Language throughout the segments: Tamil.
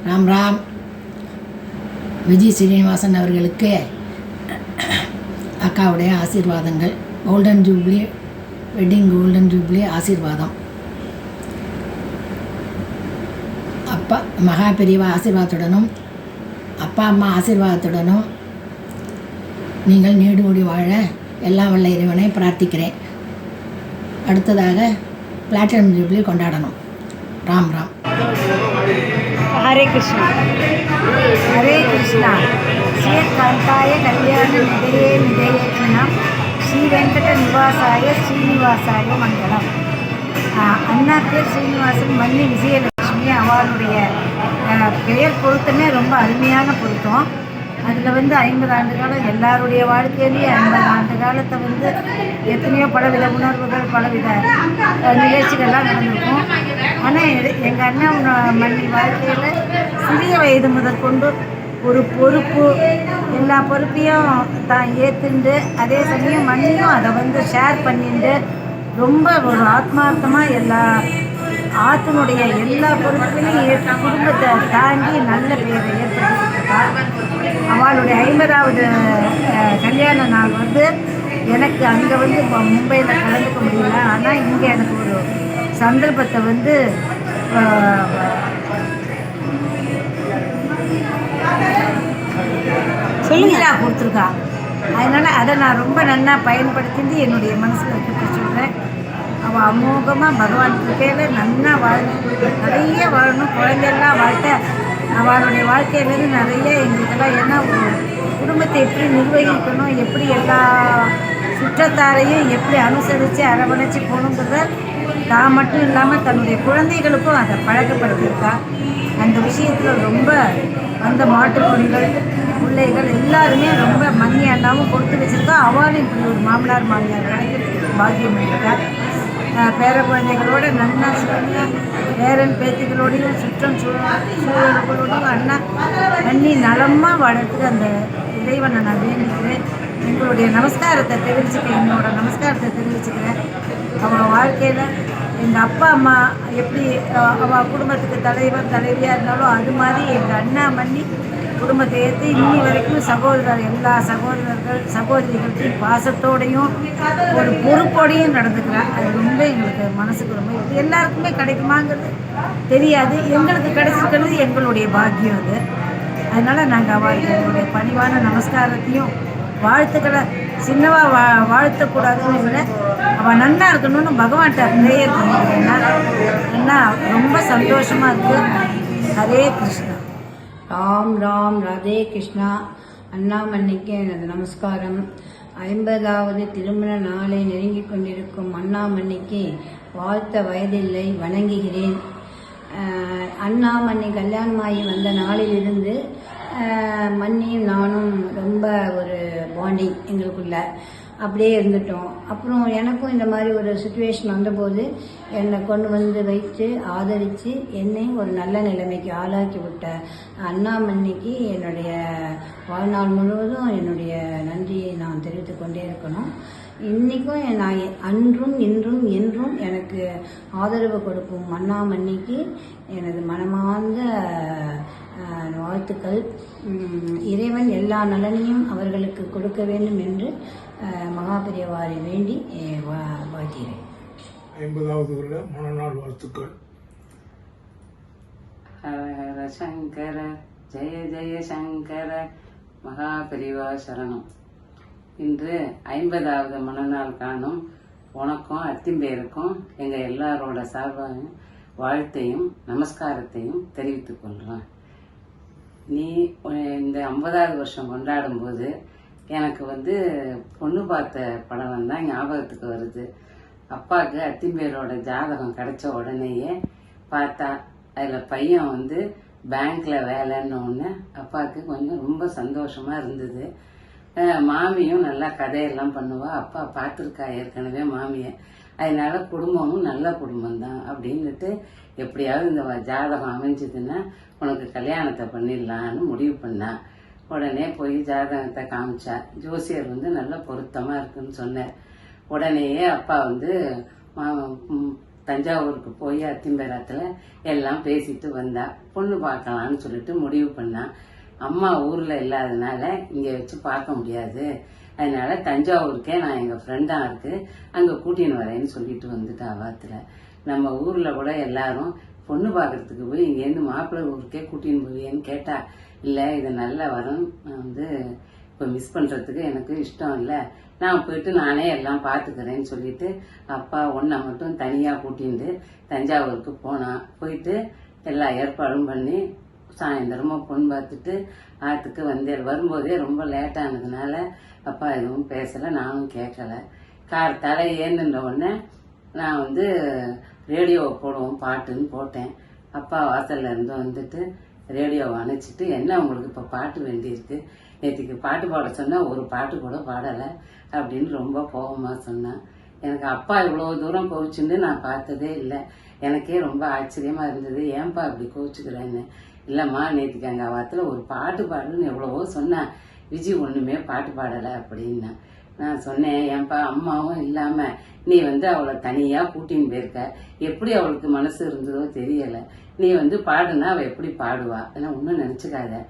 ராம் ராம். விஜய் ஸ்ரீனிவாசன் அவர்களுக்கு அக்காவுடைய ஆசீர்வாதங்கள். Golden jubilee wedding golden jubilee ஆசீர்வாதம். அப்பா மகா பெரியவா ஆசீர்வாதத்துடனும் அப்பா அம்மா ஆசீர்வாதத்துடனும் நீங்கள் நீடூடி வாழ எல்லாம் வல்ல இறைவனை பிரார்த்திக்கிறேன். அடுத்ததாக பிளாட்டினம் ஜூப்ளி கொண்டாடணும். ராம் ராம். ஹரே கிருஷ்ணா. ஹரே கிருஷ்ணா. ஸ்ரீகாந்தாய கல்யாண நிதையே நிதையேட்சணம் ஸ்ரீ வெங்கட நிவாசாய ஸ்ரீனிவாசாய மங்களம். அண்ணா பேர் ஸ்ரீனிவாசன், மன்னி விஜயலட்சுமி. அவளுடைய பெயர் பொருத்தமே ரொம்ப அருமையான பொருத்தம். அதில் 50 ஆண்டு காலம் எல்லாருடைய வாழ்க்கையிலேயே 50 ஆண்டு காலத்தை எத்தனையோ பலவித உணர்வுகள், பலவித நிகழ்ச்சிகள்லாம் நடந்திருக்கும். ஆனால் எங்கள் அண்ணன் மன்னி வாழ்க்கையில் சிறிய வயது முதற்கொண்டு ஒரு பொறுப்பு, எல்லா பொறுப்பையும் தான் ஏற்றுண்டு, அதே சமயம் மண்ணியும் அதை ஷேர் பண்ணிட்டு ரொம்ப ஒரு ஆத்மார்த்தமாக எல்லா ஆற்றினுடைய எல்லா பொறுப்புகளையும் ஏற்று குடும்பத்தை தாண்டி நல்ல பெயரை ஏற்படுத்திருக்கா. அவளுடைய 50வது கல்யாண நாள் எனக்கு அங்கே மும்பையில் கலந்துக்க முடியல. ஆனால் இங்கே எனக்கு ஒரு சந்தர்ப்பத்தை சொல்லிங்களா கொடுத்துருக்கா. அதனால் அதை நான் ரொம்ப நல்லா பயன்படுத்தி என்னுடைய மனசில் வைக்க சொல்கிறேன். அவள் அமோகமாக பகவான் கிருப்பையில் நல்லா நிறைய வாழணும். குழந்தையெல்லாம் வாழ்த்த அவளுடைய வாழ்க்கையிலேருந்து நிறைய எங்களுக்கெல்லாம் ஏன்னா குடும்பத்தை எப்படி நிர்வகிக்கணும், எப்படி எல்லா சுற்றத்தாரையும் எப்படி அனுசரித்து அரவணைச்சி போகணுங்கிறத தான் மட்டும் இல்லாமல் தன்னுடைய குழந்தைகளுக்கும் அதை பழக்கப்படுத்தியிருக்கா. அந்த விஷயத்தில் ரொம்ப அந்த மாட்டுப்பொருள்கள் பிள்ளைகள் எல்லாருமே ரொம்ப மன்னி அண்ணாவும் கொடுத்து வச்சுருக்கா. அவளும் இப்படி ஒரு மாமனார் மாமியார் கிடைக்கிறதுக்கு பாக்கியம் இருக்கா. பேர குழந்தைகளோட நன்னா சொல்லுங்க, பேரன் பேத்திகளோடையும் சூழல்களோடையும் அண்ணி நலமாக வளர்த்து அந்த இறைவனை நான் வேண்டிக்கிறேன். எங்களுடைய நமஸ்காரத்தை தெரிவிச்சுக்கிறேன், என்னோட நமஸ்காரத்தை தெரிவிச்சுக்கிறேன். அவள் வாழ்க்கையில் எங்கள் அப்பா அம்மா எப்படி அவள் குடும்பத்துக்கு தலைவர் தலைவியாக இருந்தாலும் அது மாதிரி எங்கள் அண்ணா மன்னி குடும்பத்தை ஏற்று இன்னி வரைக்கும் எல்லா சகோதரிகளுக்கும் பாசத்தோடையும் ஒரு பொறுப்போடையும் நடந்துக்கிறாள். அது ரொம்ப எங்களுக்கு மனசுக்கு ரொம்ப எல்லாருக்குமே கிடைக்குமாங்கிறது தெரியாது. எங்களுக்கு கிடைச்சிருக்கிறது எங்களுடைய பாக்கியம் அது. அதனால் நாங்கள் அவளுக்கு எங்களுடைய பணிவான நமஸ்காரத்தையும் வாழ்த்துக்களை சின்னவா வாழ்த்தக்கூடாதுன்னு இல்லை, அவள் நன்னா இருக்கணும்னு பகவான்கிட்ட ப்ரேயர் பண்ணிக்கிறேன்னா என்ன ரொம்ப சந்தோஷமாக இருக்குது. ஹரே கிருஷ்ணா. ராம் ராம். ராதே கிருஷ்ணா. அண்ணாமன்னிக்கு எனது நமஸ்காரம். 50வது திருமண நாளை நெருங்கிக் கொண்டிருக்கும் அண்ணாமன்னிக்கு வாழ்த்த வயதில்லை, வணங்குகிறேன். அண்ணாமன்னி கல்யாணமாகி வந்த நாளிலிருந்து மன்னியும் நானும் ரொம்ப ஒரு பாண்டிங் எங்களுக்குள்ள அப்படியே இருந்துட்டோம். அப்புறம் எனக்கும் இந்த மாதிரி ஒரு சுச்சுவேஷன் வந்தபோது என்னை கொண்டு வைத்து ஆதரித்து என்னையும் ஒரு நல்ல நிலைமைக்கு ஆளாக்கி விட்ட அண்ணாமன்னிக்கு என்னுடைய வாழ்நாள் முழுவதும் என்னுடைய நன்றியை நான் தெரிவித்து கொண்டே இருக்கணும். இன்றைக்கும் நான் அன்றும் இன்றும் என்றும் எனக்கு ஆதரவு கொடுக்கும் அண்ணாமன்னிக்கு எனது மனமார்ந்த வாழ்த்துக்கள். இறைவன் எல்லா நலனையும் அவர்களுக்கு கொடுக்க வேண்டும் என்று மகாபெரியவாரை வேண்டி வாழ்கிறேன். 50வது வருட மனநாள் வாழ்த்துக்கள். ஹர ஹர சங்கர ஜெய ஜெய சங்கர மகாபெரிவா சரணம். இன்று 50வது மனநாள் காணும் உனக்கும் அத்திம்பேருக்கும் எங்கள் எல்லாரோட சார்பாக வாழ்த்தையும் நமஸ்காரத்தையும் தெரிவித்துக் கொள்கிறேன். நீ இந்த 50வது வருஷம் கொண்டாடும் போது எனக்கு பொண்ணு பார்த்த படம் தான் ஞாபகத்துக்கு வருது. அப்பாவுக்கு அத்திம்பேரோட ஜாதகம் கிடைச்ச உடனேயே பார்த்தா அதில் பையன் பேங்க்ல வேலைன்னு ஒன்று அப்பாவுக்கு கொஞ்சம் ரொம்ப சந்தோஷமா இருந்தது. மாமியும் நல்லா கதையெல்லாம் பண்ணுவா. அப்பா பார்த்துருக்கா ஏற்கனவே மாமியை. அதனால குடும்பமும் நல்ல குடும்பம் தான் அப்படின்னுட்டு எப்படியாவது இந்த ஜாதகம் அமைஞ்சதுன்னா உனக்கு கல்யாணத்தை பண்ணிடலான்னு முடிவு பண்ணா. உடனே போய் ஜாதகத்தை காமிச்சா. ஜோசியர் நல்ல பொருத்தமா இருக்குன்னு சொன்னார். உடனேயே அப்பா தஞ்சாவூருக்கு போய் அத்திம்பேரத்தில் எல்லாம் பேசிட்டு வந்தா. பொண்ணு பார்க்கலான்னு சொல்லிட்டு முடிவு பண்ணா. அம்மா ஊரில் இல்லாதனால இங்கே வச்சு பார்க்க முடியாது, அதனால தஞ்சாவூருக்கே நான் எங்கள் ஃப்ரெண்டாக இருக்கு அங்கே கூட்டின்னு வரேன்னு சொல்லிட்டு வந்துட்டா. வாரத்தில் நம்ம ஊரில் கூட எல்லாரும் பொண்ணு பார்க்கறதுக்கு போய் இங்கேருந்து மாப்பிள்ளை ஊருக்கே கூட்டின்னு போவியேன்னு கேட்டா. இல்லை, இது நல்ல வரும், நான் வந்து இப்போ மிஸ் பண்ணுறதுக்கு எனக்கு இஷ்டம் இல்லை, நான் போயிட்டு நானே எல்லாம் பார்த்துக்கிறேன்னு சொல்லிட்டு அப்பா ஒன்றை மட்டும் தனியாக கூட்டிட்டு தஞ்சாவூருக்கு போனான். போயிட்டு எல்லா ஏற்பாடும் பண்ணி சாயந்தரமாக பொண்ணு பார்த்துட்டு ஆற்றுக்கு வந்தேன். வரும்போதே ரொம்ப லேட்டானதுனால அப்பா எதுவும் பேசலை, நானும் கேட்கல. தலை ஏந்துன்ற உடனே நான் வந்து ரேடியோவை போடுவோம் பாட்டுன்னு போட்டேன். அப்பா வாசல்ல இருந்து வந்துட்டு ரேடியோவை அணைச்சிட்டு, என்ன உங்களுக்கு இப்போ பாட்டு வேண்டியிருக்கு, நேற்றுக்கு பாட்டு பாட சொன்னால் ஒரு பாட்டு கூட பாடலை அப்படின்னு ரொம்ப கோபமாக சொன்னான். எனக்கு அப்பா இவ்வளோ தூரம் கோவிச்சுன்னு நான் பார்த்ததே இல்லை. எனக்கே ரொம்ப ஆச்சரியமா இருந்தது, ஏன்பா இப்படி கோவிச்சுக்கிறேன்னு. இல்லைம்மா, நேற்றுக்கு அங்கே வாரத்தில் ஒரு பாட்டு பாடுன்னு எவ்வளவோ சொன்னேன், விஜி ஒன்றுமே பாட்டு பாடலை அப்படின்னா. நான் சொன்னேன், ஏன்பா அம்மாவும் இல்லாமல் நீ வந்து அவளை தனியாக கூட்டின்னு போயிருக்க, எப்படி அவளுக்கு மனசு இருந்ததோ தெரியலை, நீ வந்து பாடுனா அவள் எப்படி பாடுவா, அதெல்லாம் ஒன்றும் நினச்சிக்காத,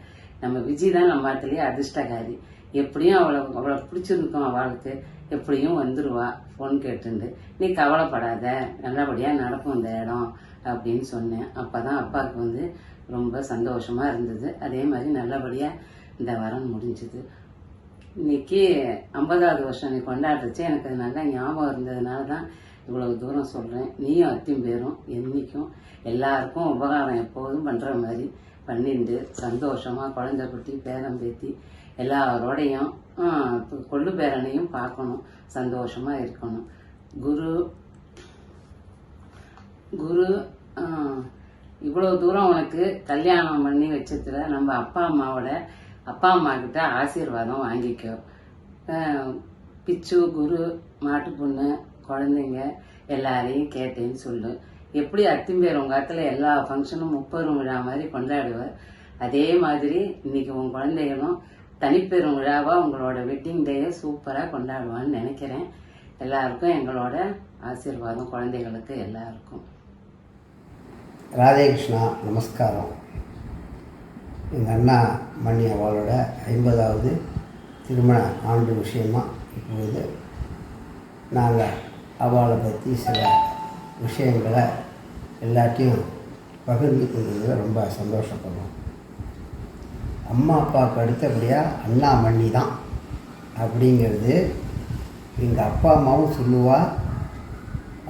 நம்ம விஜி தான் நம்ம இடத்துலயே அதிர்ஷ்டகாரி, எப்படியும் அவளை பிடிச்சிருக்கோம், அவளுக்கு எப்படியும் வந்துருவா ஃபோன் கேட்டுண்டு, நீ கவலைப்படாத, நல்லபடியாக நடக்கும் இந்த இடம் அப்படின்னு சொன்னேன். அப்போதான் அப்பாவுக்கு வந்து ரொம்ப சந்தோஷமா இருந்தது. அதே மாதிரி நல்லபடியாக இந்த வரன் முடிஞ்சுது. இன்னைக்கு 50வது வருஷம் நீ கொண்டாடுறச்சு, எனக்கு அது நல்லா ஞாபகம் இருந்ததுனால தான் இவ்வளவு தூரம் சொல்கிறேன். நீயும் அத்தியும் பேரும் என்னைக்கும் எல்லாருக்கும் உபகாரம் எப்போதும் பண்ணுற மாதிரி பண்ணிட்டு சந்தோஷமாக குழந்தை குட்டி பேரம் பேத்தி எல்லாரோடையும் கொள்ளு பேரனையும் பார்க்கணும், சந்தோஷமாக இருக்கணும். குரு இவ்வளோ தூரம் உனக்கு கல்யாணம் பண்ணி வச்சதுல நம்ம அப்பா அம்மா கிட்ட ஆசீர்வாதம் வாங்கிக்கோ. பிச்சு, குரு, மாட்டு பொண்ணு, குழந்தைங்க எல்லாரையும் கேட்டேன்னு சொல்லு. எப்படி அத்திம்பேர் உங்க இடத்துல எல்லா ஃபங்க்ஷனும் 30 விழா மாதிரி கொண்டாடுவார், அதே மாதிரி இன்னைக்கு உங்க குழந்தைகளும் தனிப்பெரும் விழாவா உங்களோட வெட்டிங் டேயை சூப்பராக கொண்டாடுவான்னு நினைக்கிறேன். எல்லாருக்கும் எங்களோட ஆசீர்வாதம், குழந்தைகளுக்கு எல்லாருக்கும். ராதே கிருஷ்ணா, நமஸ்காரம். எங்கள் அண்ணா மணி அவளோட 50வது திருமண ஆண்டு விஷயமா இப்பொழுது நாங்கள் அவளை பற்றி சில விஷயங்களை எல்லாத்தையும் பகிர்ந்து கொள்வதில் ரொம்ப சந்தோஷப்படுறோம். அம்மா அப்பாவுக்கு அடுத்தபடியாக அண்ணா மணி தான் அப்படிங்கிறது எங்கள் அப்பா அம்மாவும் சொல்லுவா,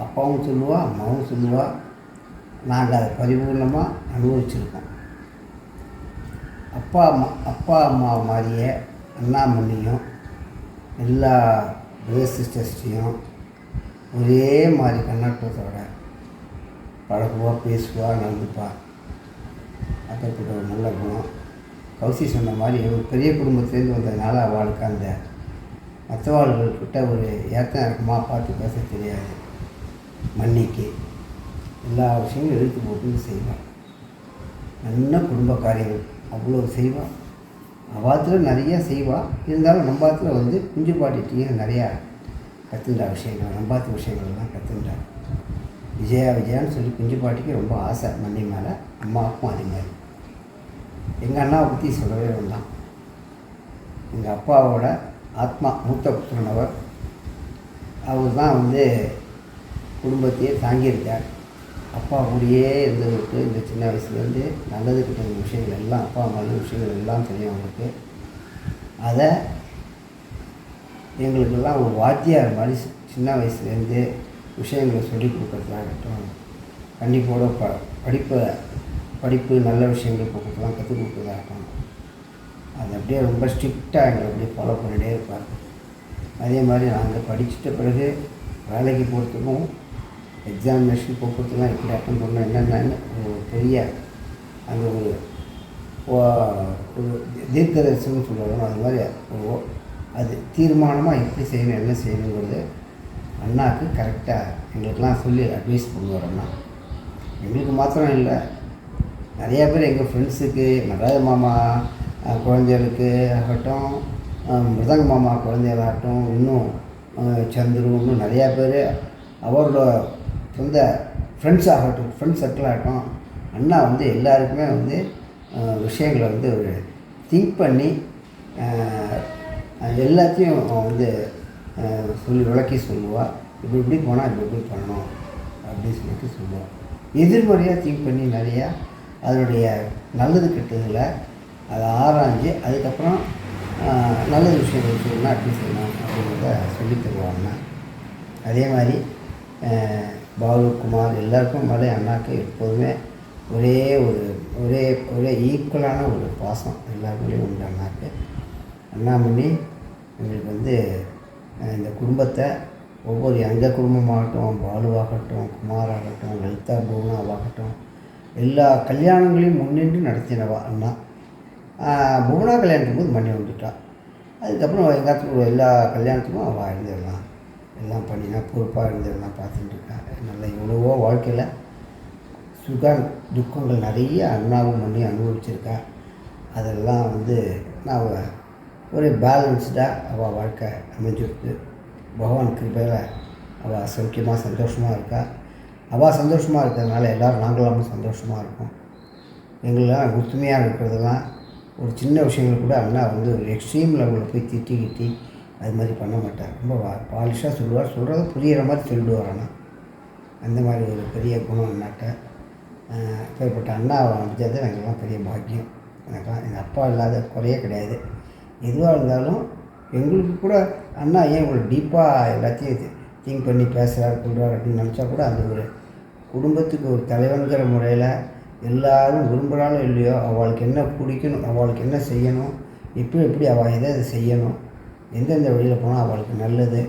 அப்பாவும் சொல்லுவா, அம்மாவும் சொல்லுவா. நாங்கள் அதை பரிபூர்ணமாக அனுபவிச்சிருக்கோம். அப்பா அம்மா மாதிரியே அண்ணாமணியும் எல்லா பிரதர் சிஸ்டர்ஸ்டையும் ஒரே மாதிரி கண்ணோட்டத்தோட பழகுவா, பேசுவா, நடந்துப்பா. அப்பேற்பட்ட ஒரு நல்ல குணம். கௌசி சொன்ன மாதிரி ஒரு பெரிய குடும்பத்துலேருந்து வந்ததுனால அவளுக்கு அந்த மற்றவாள்கள்கிட்ட ஒரு ஏற்றம் இருக்குமா பார்த்து பேச தெரியாது. மன்னிக்கு எல்லா விஷயங்களும் எழுத்து போட்டு செய்வாள். நல்ல குடும்ப காரியங்கள் அவ்வளோ செய்வாள். அவாத்தில் நிறையா செய்வாள். இருந்தாலும் நம்பாத்தில் வந்து குஞ்சு பாட்டிகிட்டையும் நிறையா கற்றுண்டா விஷயங்கள், நம்பாத்த விஷயங்கள்லாம் கற்றுண்டா. விஜயான்னு சொல்லி குஞ்சு பாட்டிக்கு ரொம்ப ஆசை மண்ணி மேலே, அம்மாவுக்கும் அதே மாதிரி. எங்கள் அண்ணாவை பற்றி சொல்லவே வேண்டாம். எங்கள் அப்பாவோட ஆத்மா மூத்த புத்திரனவர். அவர் தான் வந்து குடும்பத்தையே தாங்கியிருக்கார். அப்பா கூடயே இருந்தவருக்கு இந்த சின்ன வயசுலேருந்து நல்லது கிட்ட விஷயங்கள் எல்லாம், அப்பா அம்மா விஷயங்கள் எல்லாம் தெரியும் அவங்களுக்கு. அதை எங்களுக்கெல்லாம் ஒரு வாத்தியார் மாதிரி சின்ன வயசுலேருந்து விஷயங்களை சொல்லிக் கொடுக்குறதாகட்டும், கண்டிப்போட படிப்பு நல்ல விஷயங்கள் கொடுக்குறதுலாம் கற்றுக் கொடுக்குறதாகட்டும், அது அப்படியே ரொம்ப ஸ்ட்ரிக்டாக எங்களை அப்படியே ஃபாலோ பண்ணிகிட்டே இருப்பார். அதே மாதிரி நாங்கள் படிச்சுட்ட பிறகு வேலைக்கு போகிறதுக்கும் எக்ஸாமினேஷன் போக்குவரத்துலாம் எப்படி அட்டன் பண்ணோம் என்னென்னு ஒரு பெரிய அந்த ஒரு தீர்க்க தரிசனம் சொல்லுவோம். அது மாதிரி அது தீர்மானமாக எப்படி செய்யணும், என்ன செய்யணுங்கிறது அண்ணாவுக்கு கரெக்டாக எங்களுக்கெல்லாம் சொல்லி அட்வைஸ் பண்ணுவார். அண்ணா எங்களுக்கு மாத்திரம் இல்லை, நிறையா பேர் எங்கள் ஃப்ரெண்ட்ஸுக்கு, நடராஜ மாமா குழந்தைகளுக்கு ஆகட்டும், மிருதங்க மாமா குழந்தைகளாகட்டும், இன்னும் சந்துரு, இன்னும் நிறையா பேர் அவரோட சொந்த ஃப்ரெண்ட்ஸ் ஆகட்டும், ஃப்ரெண்ட்ஸ் சர்க்கிள் ஆகட்டும், அண்ணா வந்து எல்லாருக்குமே வந்து விஷயங்களை வந்து ஒரு திங்க் பண்ணி எல்லாத்தையும் வந்து சொல்லி விளக்கி சொல்லுவாள். இப்படி போனால் இப்படி பண்ணணும் அப்படின்னு சொல்லிட்டு சொல்லுவாள். எதிர்மறையாக திங்க் பண்ணி நிறையா அதனுடைய நல்லது கெட்டதில் அதை ஆராய்ஞ்சு அதுக்கப்புறம் நல்லது விஷயங்கள் சொல்லணும், அப்படி செய்யணும் அப்படிங்கிறத சொல்லி தருவாங்க. அதே மாதிரி பாலு, குமார் எல்லாருக்கும் மேலே அண்ணாக்கு எப்போதுமே ஒரே ஈக்குவலான ஒரு பாசம் எல்லாருக்குள்ளேயும் உண்டு அண்ணாக்கு. அண்ணாமணி எங்களுக்கு வந்து இந்த குடும்பத்தை ஒவ்வொரு எங்கள் குடும்பமாகட்டும், பாலுவாகட்டும், குமாராகட்டும், லலிதா புவனாவாகட்டும், எல்லா கல்யாணங்களையும் முன்னின்று நடத்தினவா அண்ணா. புவனா கல்யாணத்துக்கு போது மணி வந்துட்டாள். அதுக்கப்புறம் எங்காத்துக்கு எல்லா கல்யாணத்துக்கும் அவள் இருந்துடலாம், எல்லாம் பண்ணினா பொறுப்பாக இருந்துடலாம் பார்த்துட்டு இருக்கா. நல்ல எவ்வளவோ வாழ்க்கையில் சுக துக்கங்கள் நிறைய அண்ணாவும் பண்ணி அனுபவிச்சிருக்கா. அதெல்லாம் வந்து நான் ஒரு பேலன்ஸ்டாக அவள் வாழ்க்கை அமைஞ்சிருக்கு. பகவான் கிருபையில் அவள் சௌக்கியமாக சந்தோஷமாக இருக்கா. அவள் சந்தோஷமாக இருக்கிறதுனால எல்லோரும் நாங்களாமும் சந்தோஷமாக இருக்கோம். எங்களெலாம் ஒத்துமையாக இருக்கிறதெல்லாம் ஒரு சின்ன விஷயங்கள் கூட அண்ணா வந்து ஒரு எக்ஸ்ட்ரீம் லெவலில் போய் திட்டி அது மாதிரி பண்ண மாட்டார். ரொம்ப பாலிஷாக சொல்லுவார், சொல்கிறத புரிகிற மாதிரி சொல்லிடுவார். அண்ணா அந்த மாதிரி ஒரு பெரிய குணம் அண்ணாட்ட. இப்பேற்பட்ட அண்ணாவை அமைச்சது எனக்கெல்லாம் பெரிய பாக்கியம். எனக்கெல்லாம் எங்கள் அப்பா இல்லாத குறையே கிடையாது. எதுவாக இருந்தாலும் எங்களுக்கு கூட அண்ணா ஏன் இவ்வளோ டீப்பாக எல்லாத்தையும் திங்க் பண்ணி பேசுகிறார் கொள்கிறார் அப்படின்னு நினச்சா கூட அந்த ஒரு குடும்பத்துக்கு ஒரு தலைவனுங்கிற முறையில் எல்லோரும் விரும்புகிறாலும் இல்லையோ அவளுக்கு என்ன பிடிக்கணும், அவளுக்கு என்ன செய்யணும், எப்படி அவள் எதை செய்யணும், எந்தெந்த வழியில் போனால் அவளுக்கு நல்லது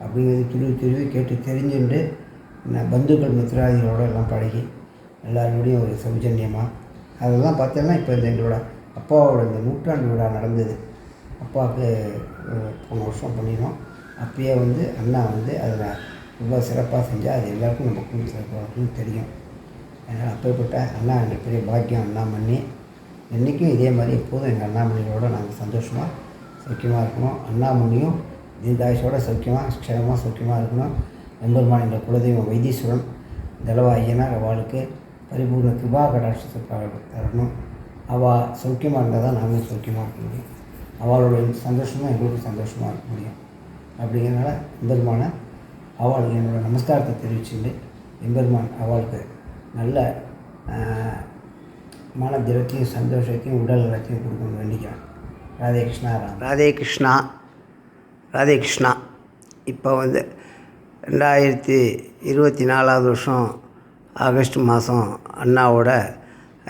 அப்படிங்கிறது துருவி கேட்டு தெரிஞ்சுட்டு பந்துக்கள் மித்திராதிகளோடு எல்லாம் பழகி எல்லாருடையும் ஒரு சௌஜன்யமாக அதெல்லாம் பார்த்தோன்னா இப்போ இந்த எங்களோட அப்பாவோட இந்த 100ஆண்டு விழா நடந்தது. அப்பாவுக்கு போன வருஷம் பண்ணினோம். அப்பயே வந்து அண்ணா வந்து அதில் ரொம்ப சிறப்பாக செஞ்சால் அது எல்லாருக்கும் நம்ம குடும்பத்தில் தெரியும். அதனால் அப்பேற்பட்ட அண்ணா எங்களுக்கு பெரிய பாக்கியம். அண்ணாமணி என்றைக்கும் இதே மாதிரி எப்போதும் எங்கள் அண்ணாமணிகளோட நாங்கள் சந்தோஷமாக சௌக்கியமாக இருக்கணும். அண்ணாமணியும் தீர்காயுஷோட சௌக்கியமாக க்ஷேமமாக சௌக்கியமாக இருக்கணும். எம்பெருமான் எங்கள் குலதெய்வம் வைத்தீஸ்வரன் தலவா ஐயனார் அவளுக்கு பரிபூர்ண கிருபா கடாட்சத்தை தரணும். அவள் சௌக்கியமாக இருந்தால் தான் நாங்களும் சௌக்கியமாக இருக்க முடியும். அவளோட சந்தோஷமாக எங்களுக்கு சந்தோஷமாக இருக்க முடியும். அப்படிங்கிறனால எம்பெருமான அவளுக்கு என்னோடய நமஸ்காரத்தை தெரிவிச்சுட்டு எம்பெருமான் அவளுக்கு நல்ல மன திரத்தையும் சந்தோஷத்தையும் உடல் நலத்தையும் கொடுக்கணும்னு வேண்டிக்கிறேன். ராதே கிருஷ்ணா. ராதே கிருஷ்ணா. இப்போ வந்து 2024 வருஷம் ஆகஸ்ட் மாதம் அண்ணாவோட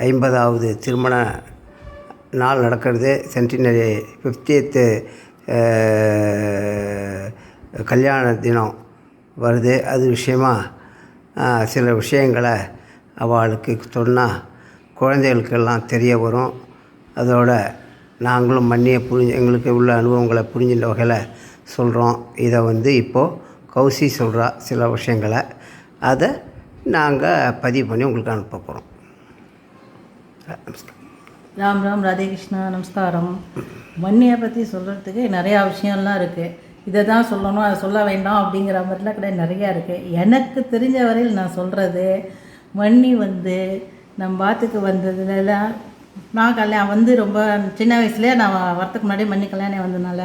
50வது திருமண நாள் நடக்கிறது. சென்டினரி 50th கல்யாண தினம் வருது. அது விஷயமா சில விஷயங்களை அவளுக்கு சொன்னால் குழந்தைகளுக்கெல்லாம் தெரிய வரும். அதோட நாங்களும் மண்ணியை எங்களுக்கு உள்ள அனுபவங்களை புரிஞ்சின்ற வகையில் சொல்கிறோம். இதை வந்து இப்போது கௌசி சொல்கிறா சில விஷயங்களை, அதை நாங்கள் பதிவு பண்ணி உங்களுக்கு அனுப்ப போகிறோம். ராம் ராம். ராதே கிருஷ்ணா. நமஸ்காரம். மண்ணியை பற்றி சொல்கிறதுக்கு நிறையா விஷயம்லாம் இருக்குது. இதை தான் சொல்லணும், அதை சொல்ல வேண்டாம் அப்படிங்கிற மாதிரிலாம் கிடையாது, நிறையா இருக்குது. எனக்கு தெரிஞ்ச வரையில் நான் சொல்கிறது, மண்ணி வந்து நம்ம பாத்துக்கு வந்ததுலாம் நான் கல்யாணம் வந்து ரொம்ப சின்ன வயசுலேயே நான் வரத்துக்கு முன்னாடி மண்ணி கல்யாணம் வந்ததுனால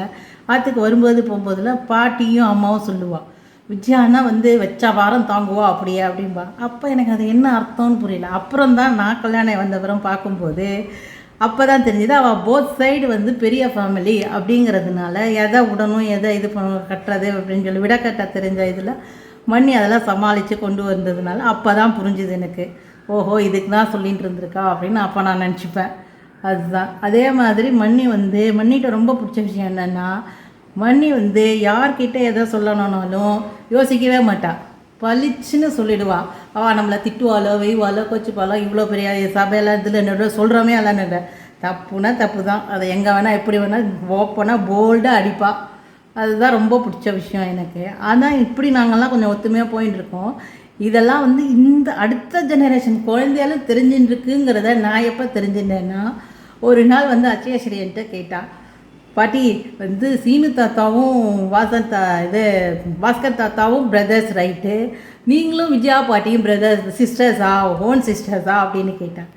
ஆற்றுக்கு வரும்போது போகும்போதெல்லாம் பாட்டியும் அம்மாவும் சொல்லுவாள், விஜயானா வந்து வச்சா வாரம் தாங்குவா அப்படியே அப்படின்பா. அப்போ எனக்கு அது என்ன அர்த்தம்னு புரியல. அப்புறம் தான் நான் கல்யாணம் வந்தவரும் பார்க்கும்போது அப்போ தான் தெரிஞ்சுது அவள் போத் சைடு வந்து பெரிய ஃபேமிலி அப்படிங்கிறதுனால எதை விடணும் எதை இது கட்டுறது அப்படின்னு சொல்லி விட கட்ட தெரிஞ்ச இதில் மண்ணி அதெல்லாம் சமாளித்து கொண்டு வந்ததுனால அப்போ தான் புரிஞ்சுது எனக்கு. ஓஹோ, இதுக்கு தான் சொல்லிகிட்டு இருந்திருக்கா அப்படின்னு அப்போ நான் நினச்சிப்பேன். அதுதான். அதே மாதிரி மண்ணிகிட்ட ரொம்ப பிடிச்ச விஷயம் என்னென்னா, மண்ணி வந்து யார்கிட்ட எதை சொல்லணுன்னாலும் யோசிக்கவே மாட்டாள், பளிச்சுன்னு சொல்லிடுவாள். அவள் நம்மளை திட்டுவாளோ வெய்வாளோ கொச்சிப்பாளோ இவ்வளோ பெரிய சபையெல்லாம் இதில் என்னோட சொல்கிறோமே எல்லாம் இல்லை, தப்புனா தப்பு தான், அதை எங்கே வேணால் எப்படி வேணால் ஓப்பனாக போல்டாக அடிப்பாள். அதுதான் ரொம்ப பிடிச்ச விஷயம் எனக்கு. ஆனால் இப்படி நாங்கள்லாம் கொஞ்சம் ஒத்துமையாக போயின்னு இருக்கோம். இதெல்லாம் வந்து இந்த அடுத்த ஜெனரேஷன் குழந்தையாலும் தெரிஞ்சுட்டுருக்குங்கிறத நான் எப்போ தெரிஞ்சுட்டேன்னா, ஒரு நாள் வந்து அச்சயஸ்ரீன்ட்ட கேட்டான், பாட்டி வந்து சீனு தாத்தாவும் பாஸ்கர் தாத்தாவும் பிரதர்ஸ் ரைட்டு, நீங்களும் விஜயா பாட்டியும் பிரதர்ஸ் சிஸ்டர்ஸா, ஓன் சிஸ்டர்ஸா அப்படின்னு கேட்டேன்.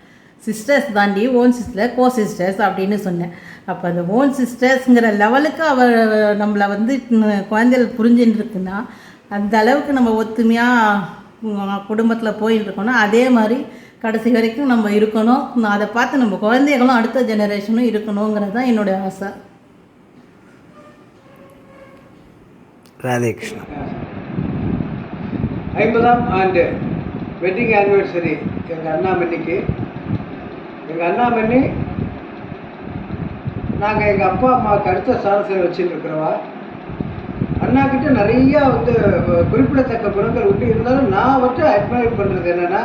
சிஸ்டர்ஸ் தாண்டி ஓன் சிஸ்டர் கோ சிஸ்டர்ஸ் அப்படின்னு சொன்னேன். அப்போ அந்த ஓன் சிஸ்டர்ஸுங்கிற லெவலுக்கு அவர் நம்மளை வந்து குழந்தைகள் புரிஞ்சுட்டு இருக்குன்னா, அந்த அளவுக்கு நம்ம ஒத்துமையாக குடும்பத்தில் போயிட்டு இருக்கோன்னா, அதே மாதிரி கடைசி வரைக்கும் நம்ம இருக்கணும். அதை பார்த்து நம்ம குழந்தைகளும் அடுத்த ஜெனரேஷனும் இருக்கணுங்கிறது தான் என்னுடைய ஆசை. ராதேகிருஷ்ணா. 50ஆம் ஆண்டு வெட்டிங் ஆனிவர்சரி எங்கள் அண்ணாமணிக்கு. எங்கள் அண்ணாமணி நாங்கள் எங்கள் அப்பா அம்மாவுக்கு அடுத்த ஸ்தானத்தில் வச்சுட்டு இருக்கிறவா. அண்ணாக்கிட்ட நிறையா வந்து குறிப்பிடத்தக்க குணங்கள் உண்டு. இருந்தாலும் நான் அவர்கிட்ட அட்மையர் பண்ணுறது என்னென்னா,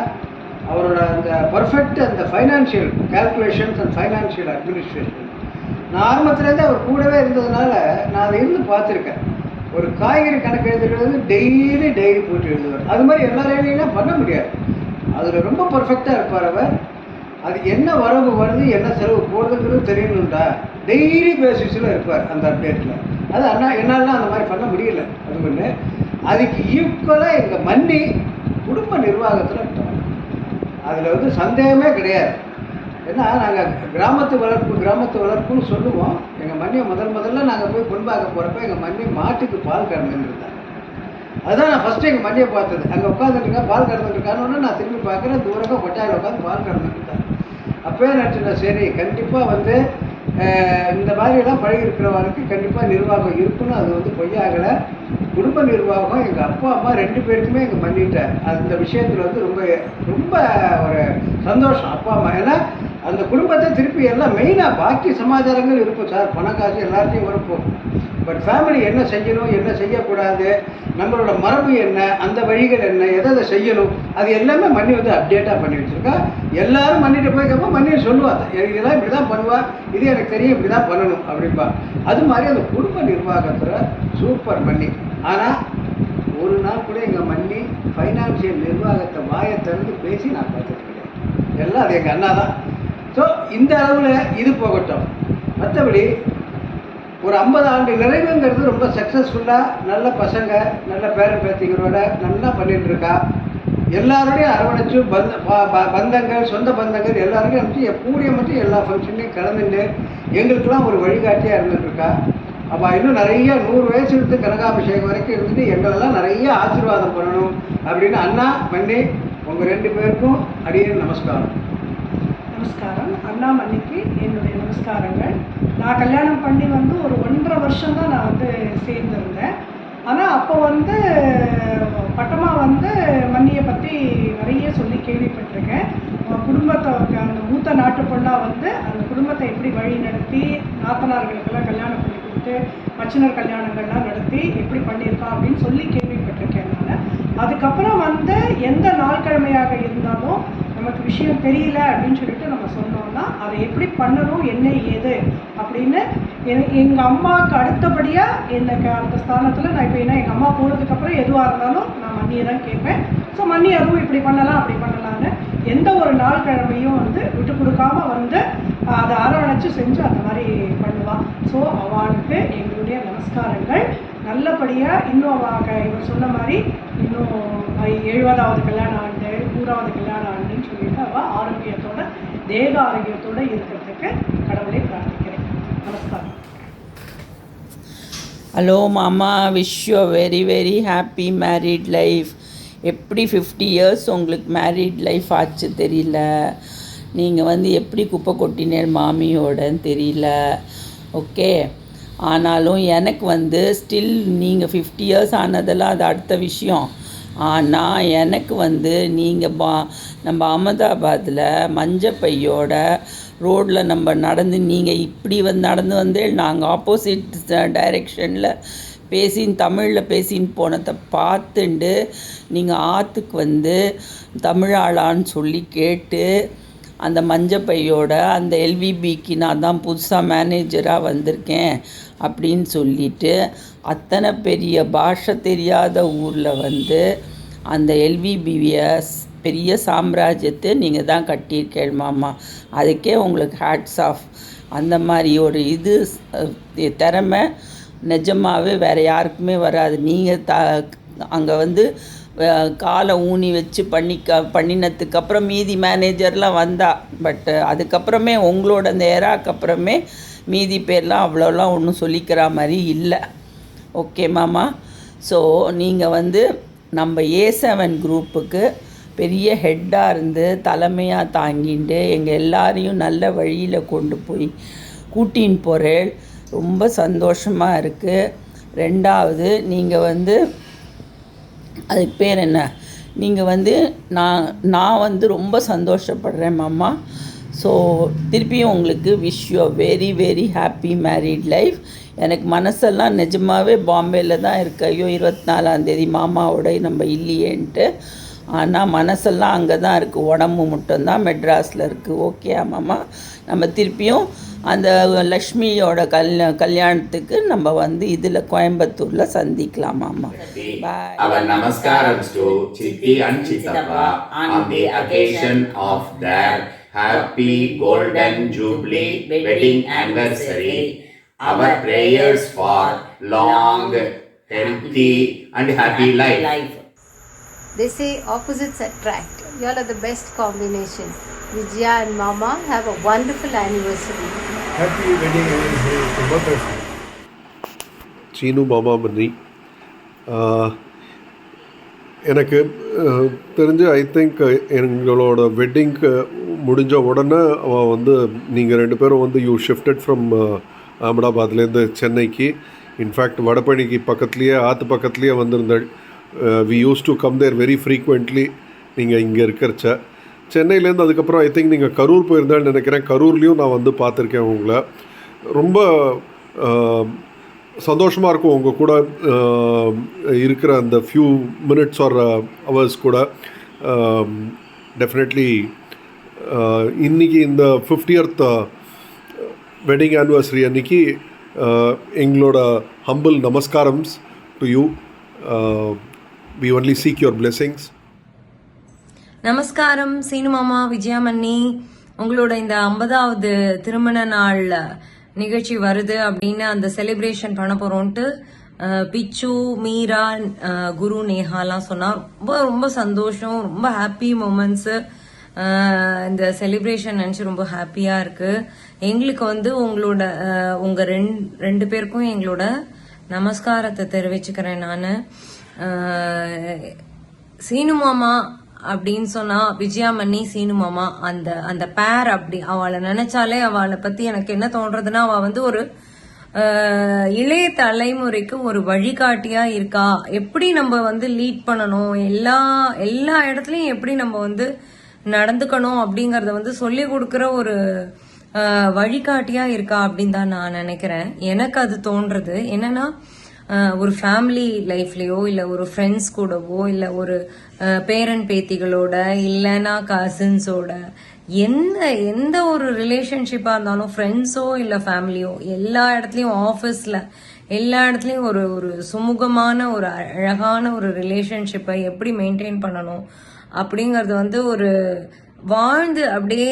அவரோட அந்த பர்ஃபெக்ட் அந்த financial calculations and financial administration. நான் ஆரம்பத்துலேருந்து அவர் கூடவே இருந்ததுனால நான் அதை இருந்து பார்த்துருக்கேன். ஒரு காய்கறி கணக்கு எழுதுறது டெய்லி போட்டு எழுதுவார். அது மாதிரி எல்லா வேலையும் பண்ண முடியாது. அதில் ரொம்ப பர்ஃபெக்டாக இருப்பார் அவர். அது என்ன வரவு வருது, என்ன செலவு போகிறதுங்கிறது தெரியணுண்டா டெய்லி பேசிஸில் இருப்பார் அந்த அப்டேட்டில். அது என்னாலாம் அந்த மாதிரி பண்ண முடியல. அது ஒன்று. அதுக்கு ஈக்குவலாக எங்கள் மன்னி குடும்ப நிர்வாகத்தில் இருப்பாங்க. அதில் வந்து சந்தேகமே கிடையாது. ஏன்னா நாங்கள் கிராமத்து வளர்ப்புன்னு சொல்லுவோம். எங்கள் மண்ணியை முதல்ல நாங்கள் போய் பொன்பாக்க போகிறப்ப எங்கள் மண்ணி மாட்டுக்கு பால் கறந்துன்னு இருந்தாங்க. அதுதான் நான் ஃபஸ்ட்டு எங்கள் மண்ணியை பார்த்தது. அங்கே உட்காந்துருக்கேன், பால் கறந்துட்டுருக்கான்னு நான் திரும்பி பார்க்குறேன். தூரமாக கொட்டாயில் உட்காந்து பால் கறந்துட்டுருக்காங்க. அப்போயே நினச்சிட்டேன், சரி கண்டிப்பாக வந்து இந்த மாதிரியெல்லாம் பழகி இருக்கிறவங்களுக்கு கண்டிப்பாக நிர்வாகம் இருக்குன்னு. அது வந்து பொய்யாகலை. குடும்ப நிர்வாகம் எங்கள் அப்பா அம்மா 2 பேருக்குமே எங்கள் பண்ணிட்டேன். அந்த விஷயத்தில் வந்து ரொம்ப ரொம்ப ஒரு சந்தோஷம் அப்பா அம்மா. ஏன்னா அந்த குடும்பத்தை திருப்பி எல்லாம் மெயினாக பாக்கி சமாச்சாரங்கள் இருக்கும் சார், பணம் காசு எல்லாத்தையும் வரப்போம். பட் ஃபேமிலி என்ன செய்யணும், என்ன செய்யக்கூடாது, நம்மளோட மரபு என்ன, அந்த வழிகள் என்ன, எதை செய்யணும், அது எல்லாமே மண்ணி வந்து அப்டேட்டாக பண்ணி வச்சுருக்கா. எல்லாரும் மண்ணிட்டு போய்க்கப்போ மண்ணி சொல்லுவாங்க, இதெல்லாம் இப்படி தான் பண்ணுவா, இது எனக்கு தெரியும், இப்படி தான் பண்ணணும் அப்படின்பா. அது மாதிரி அந்த குடும்ப நிர்வாகத்தில் சூப்பர் மண்ணி. ஆனால் ஒரு நாள் கூட எங்கள் மண்ணி ஃபைனான்சியல் நிர்வாகத்தை வாயை திறந்து பேசி நான் பார்த்துட்டு கிடையாது. எல்லாம் அது எங்கள் அண்ணா தான். ஸோ இந்த அளவில் இது போகட்டும். மற்றபடி ஒரு 50 ஆண்டு நிறைவுங்கிறது ரொம்ப சக்ஸஸ்ஃபுல்லாக நல்ல பசங்க, நல்ல பேரன் பேத்திகளோட நல்லா பண்ணிட்டு இருக்கா. எல்லாரோடையும் அரவணைச்சு பந்தங்கள், சொந்த பந்தங்கள் எல்லாருமே வந்து கூடிய மட்டும் எல்லா ஃபங்க்ஷன்லையும் கலந்துட்டு எங்களுக்கெல்லாம் ஒரு வழிகாட்டியாக இருந்துட்டுருக்கா. அப்போ இன்னும் நிறைய 100 வயசு இருந்து கனகாபிஷேகம் வரைக்கும் இருந்துட்டு எங்களெல்லாம் நிறைய ஆசீர்வாதம் பண்ணணும் அப்படின்னு அண்ணா பண்ணி உங்கள் 2 பேருக்கும் அடியே நமஸ்காரம். நமஸ்காரம். அண்ணாமணிக்கு என்னுடைய நமஸ்காரங்கள். நான் கல்யாணம் பண்ணி வந்து ஒரு 1.5 வருஷம் தான் நான் வந்து சேர்ந்துருந்தேன். ஆனால் அப்போ வந்து பட்டமாக வந்து மண்ணியை பற்றி நிறைய சொல்லி கேள்விப்பட்டிருக்கேன். குடும்பத்தை அந்த மூத்த நாட்டு பொண்ணாக வந்து அந்த குடும்பத்தை எப்படி வழி நடத்தி நாத்தனார்களுக்கெல்லாம் கல்யாணம் பண்ணி கொடுத்து மச்சினர் கல்யாணங்கள்லாம் நடத்தி எப்படி பண்ணியிருக்கா அப்படின்னு சொல்லி கேள்விப்பட்டிருக்கேன் நான். அதுக்கப்புறம் வந்து எந்த நாள்கிழமையாக இருந்தாலும் நமக்கு விஷயம் தெரியல அப்படின்னு சொல்லிட்டு நம்ம சொன்னோம்னா அதை எப்படி பண்ணணும், என்ன ஏது அப்படின்னு எங்கள் அம்மாவுக்கு அடுத்தபடியாக எனக்கு அந்த ஸ்தானத்தில் நான் இப்போ ஏன்னா எங்கள் அம்மா போனதுக்கப்புறம் எதுவாக இருந்தாலும் நான் மண்ணியை தான் கேட்பேன். ஸோ மண்ணி அதுவும் இப்படி பண்ணலாம் அப்படி பண்ணலான்னு எந்த ஒரு நாள் கிழமையும் வந்து விட்டு கொடுக்காம வந்து அதை அரவணைச்சு செஞ்சு அந்த மாதிரி பண்ணுவாள். ஸோ அவளுக்கு எங்களுடைய நமஸ்காரங்கள். நல்லபடியாக இன்னும் இவர் சொன்ன மாதிரி இன்னும் 70வது கல்யாண ஆண்டு 100வது கல்யாண ஆண்டுன்னு சொல்லிட்டு அவள் ஆரோக்கியத்தோட தேக ஆரோக்கியத்தோடு இருக்கிறதுக்கு கடவுளை பிரார்த்திக்கிறேன். நமஸ்காரம். ஹலோ மாமா, wish you very very happy married life. எப்படி 50 இயர்ஸ் உங்களுக்கு மேரிட் லைஃப் ஆச்சு தெரியல. நீங்கள் வந்து எப்படி குப்பை கொட்டினேர் மாமியோடன்னு தெரியல. ஓகே, ஆனாலும் எனக்கு வந்து ஸ்டில் நீங்கள் 50 இயர்ஸ் ஆனதெல்லாம் அது அடுத்த விஷயம். ஆனால் எனக்கு வந்து நீங்கள் நம்ம அகமதாபாத்தில் மஞ்சப்பையோட ரோட்டில் நம்ம நடந்து நீங்கள் இப்படி நடந்து வந்து நாங்கள் ஆப்போசிட் டைரெக்ஷனில் தமிழில் பேசின்னு போனதை பார்த்துண்டு நீங்கள் ஆற்றுக்கு வந்து தமிழாளான்னு சொல்லி கேட்டு அந்த மஞ்சப்பையோட அந்த எல்விபிக்கு நான் தான் புதுசாக மேனேஜராக வந்திருக்கேன் அப்படின்னு சொல்லிட்டு அத்தனை பெரிய பாஷை தெரியாத ஊரில் வந்து அந்த எல்விபியை பெரிய சாம்ராஜ்யத்தை நீங்கள் தான் கட்டியிருக்கேள் மாமா. அதுக்கே உங்களுக்கு ஹேட்ஸ் ஆஃப். அந்த மாதிரி ஒரு இது திறமை நிஜமாகவே வேறு யாருக்குமே வராது. நீங்கள் அங்கே வந்து காலை ஊனி வச்சு பண்ணினதுக்கப்புறம் மீதி மேனேஜர்லாம் வந்தா. பட் அதுக்கப்புறமே உங்களோட அந்த எராக்கு அப்புறமே மீதி பேர்லாம் அவ்வளோலாம் ஒன்றும் சொல்லிக்கிற மாதிரி இல்லை. ஓகே மாமா. ஸோ நீங்கள் வந்து நம்ம A7 குரூப்புக்கு பெரிய ஹெட்டாக இருந்து தலைமையாக தாங்கிட்டு எங்கள் எல்லாரையும் நல்ல வழியில் கொண்டு போய் கூட்டின்னு போகிறேன். ரொம்ப சந்தோஷமாக இருக்குது. ரெண்டாவது நீங்கள் வந்து அதுக்கு பேர் என்ன, நீங்கள் வந்து நான் வந்து ரொம்ப சந்தோஷப்படுறேன் மாமா. ஸோ திருப்பியும் உங்களுக்கு wish you very very happy married life. எனக்கு மனசெல்லாம் நிஜமாகவே பாம்பேயில் தான் இருக்கு. ஐயோ 24ஆம் மாமாவோட நம்ம இல்லையேன்ட்டு. ஆனால் மனசெல்லாம் அங்கே தான் இருக்குது, உடம்பு மட்டும்தான் மெட்ராஸில் இருக்குது. ஓகே மாமா, நம்ம திருப்பியும் அந்த லக்ஷ்மியோட கல்யாணத்துக்கு நம்ம வந்து இதில் கோயம்புத்தூரில் சந்திக்கலாம் மாமா. பாய். Our namaskaram to Chitti and Chittappa on the occasion of their happy golden jubilee wedding anniversary. Our prayers for long, healthy and happy life. They say opposites attract. You all are the best combination. Vijaya and Mama have a wonderful anniversary. Happy wedding anniversary to both of you. Seenu மாமா மன்னி. எனக்கு தெரிஞ்சு ஐ திங்க் எங்களோட வெட்டிங்க்கு முடிஞ்ச உடனே அவன் வந்து நீங்கள் 2 பேரும் வந்து யூ ஷிஃப்டட் ஃப்ரம் அகமதாபாத்லேருந்து சென்னைக்கு. இன்ஃபேக்ட் வடபழனிக்கு பக்கத்துலேயே ஆற்று பக்கத்துலேயே வந்திருந்தாள். We use to come there very frequently. நீங்கள் இங்கே இருக்கிறச்ச சென்னையிலேருந்து அதுக்கப்புறம் ஐ திங்க் நீங்கள் கரூர் போயிருந்தான்னு நினைக்கிறேன். கரூர்லேயும் நான் வந்து பார்த்துருக்கேன் உங்களை. ரொம்ப சந்தோஷமாக இருக்கும் உங்கள் கூட இருக்கிற அந்த ஃபியூ மினிட்ஸ் ஆர் ஹவர்ஸ் கூட. டெஃபினெட்லி இன்றைக்கி இந்த 50th வெட்டிங் ஆனிவர்சரி அன்றைக்கி எங்களோட ஹம்பிள் நமஸ்காரம்ஸ் to you. We only seek your blessings. நமஸ்காரம் சீனு மாமா, விஜயா மன்னி. உங்களோட இந்த 50வது திருமண நாள் நிகழ்ச்சி வருது அப்படின்னு அந்த செலிப்ரேஷன் பண்ண போறோம்ட்டு பிச்சு, மீரா, குரு, நேஹாலாம் சொன்னா ரொம்ப ரொம்ப சந்தோஷம். ரொம்ப ஹாப்பி மூமெண்ட்ஸ். இந்த செலிப்ரேஷன் நினைச்சு ரொம்ப ஹாப்பியா இருக்கு. எங்களுக்கு வந்து உங்க ரெண்டு பேருக்கும் எங்களோட நமஸ்காரத்தை தெரிவிச்சுக்கிறேன் நான். சீனு மாமா அப்படின்னு சொன்னா விஜயா மன்னி, சீனு மாமா அந்த பேர் அப்படி அவளை நினைச்சாலே அவளை பத்தி எனக்கு என்ன தோன்றதுன்னா, அவ வந்து ஒரு இளைய தலைமுறைக்கு ஒரு வழிகாட்டியா இருக்கா. எப்படி நம்ம வந்து லீட் பண்ணணும், எல்லா இடத்துலயும் எப்படி நம்ம வந்து நடந்துக்கணும் அப்படிங்கறத வந்து சொல்லி கொடுக்கற ஒரு வழிகாட்டியா இருக்கா அப்படின்னு தான் நான் நினைக்கிறேன். எனக்கு அது தோன்றது என்னன்னா, ஒரு ஃபேமிலி லைஃப்லயோ இல்ல ஒரு ஃப்ரெண்ட்ஸ் கூடவோ இல்ல ஒரு பேரன் பேத்திகளோட இல்லைன்னா கசின்ஸோட எந்த ஒரு ரிலேஷன்ஷிப்பா இருந்தாலும், ஃப்ரெண்ட்ஸோ இல்ல ஃபேமிலியோ, எல்லா இடத்துலயும் ஆஃபீஸ்ல எல்லா இடத்துலயும் ஒரு சுமூகமான ஒரு அழகான ஒரு ரிலேஷன்ஷிப்பை எப்படி மெயின்டைன் பண்ணணும் அப்படிங்கறது வந்து ஒரு வாழ்ந்து அப்படியே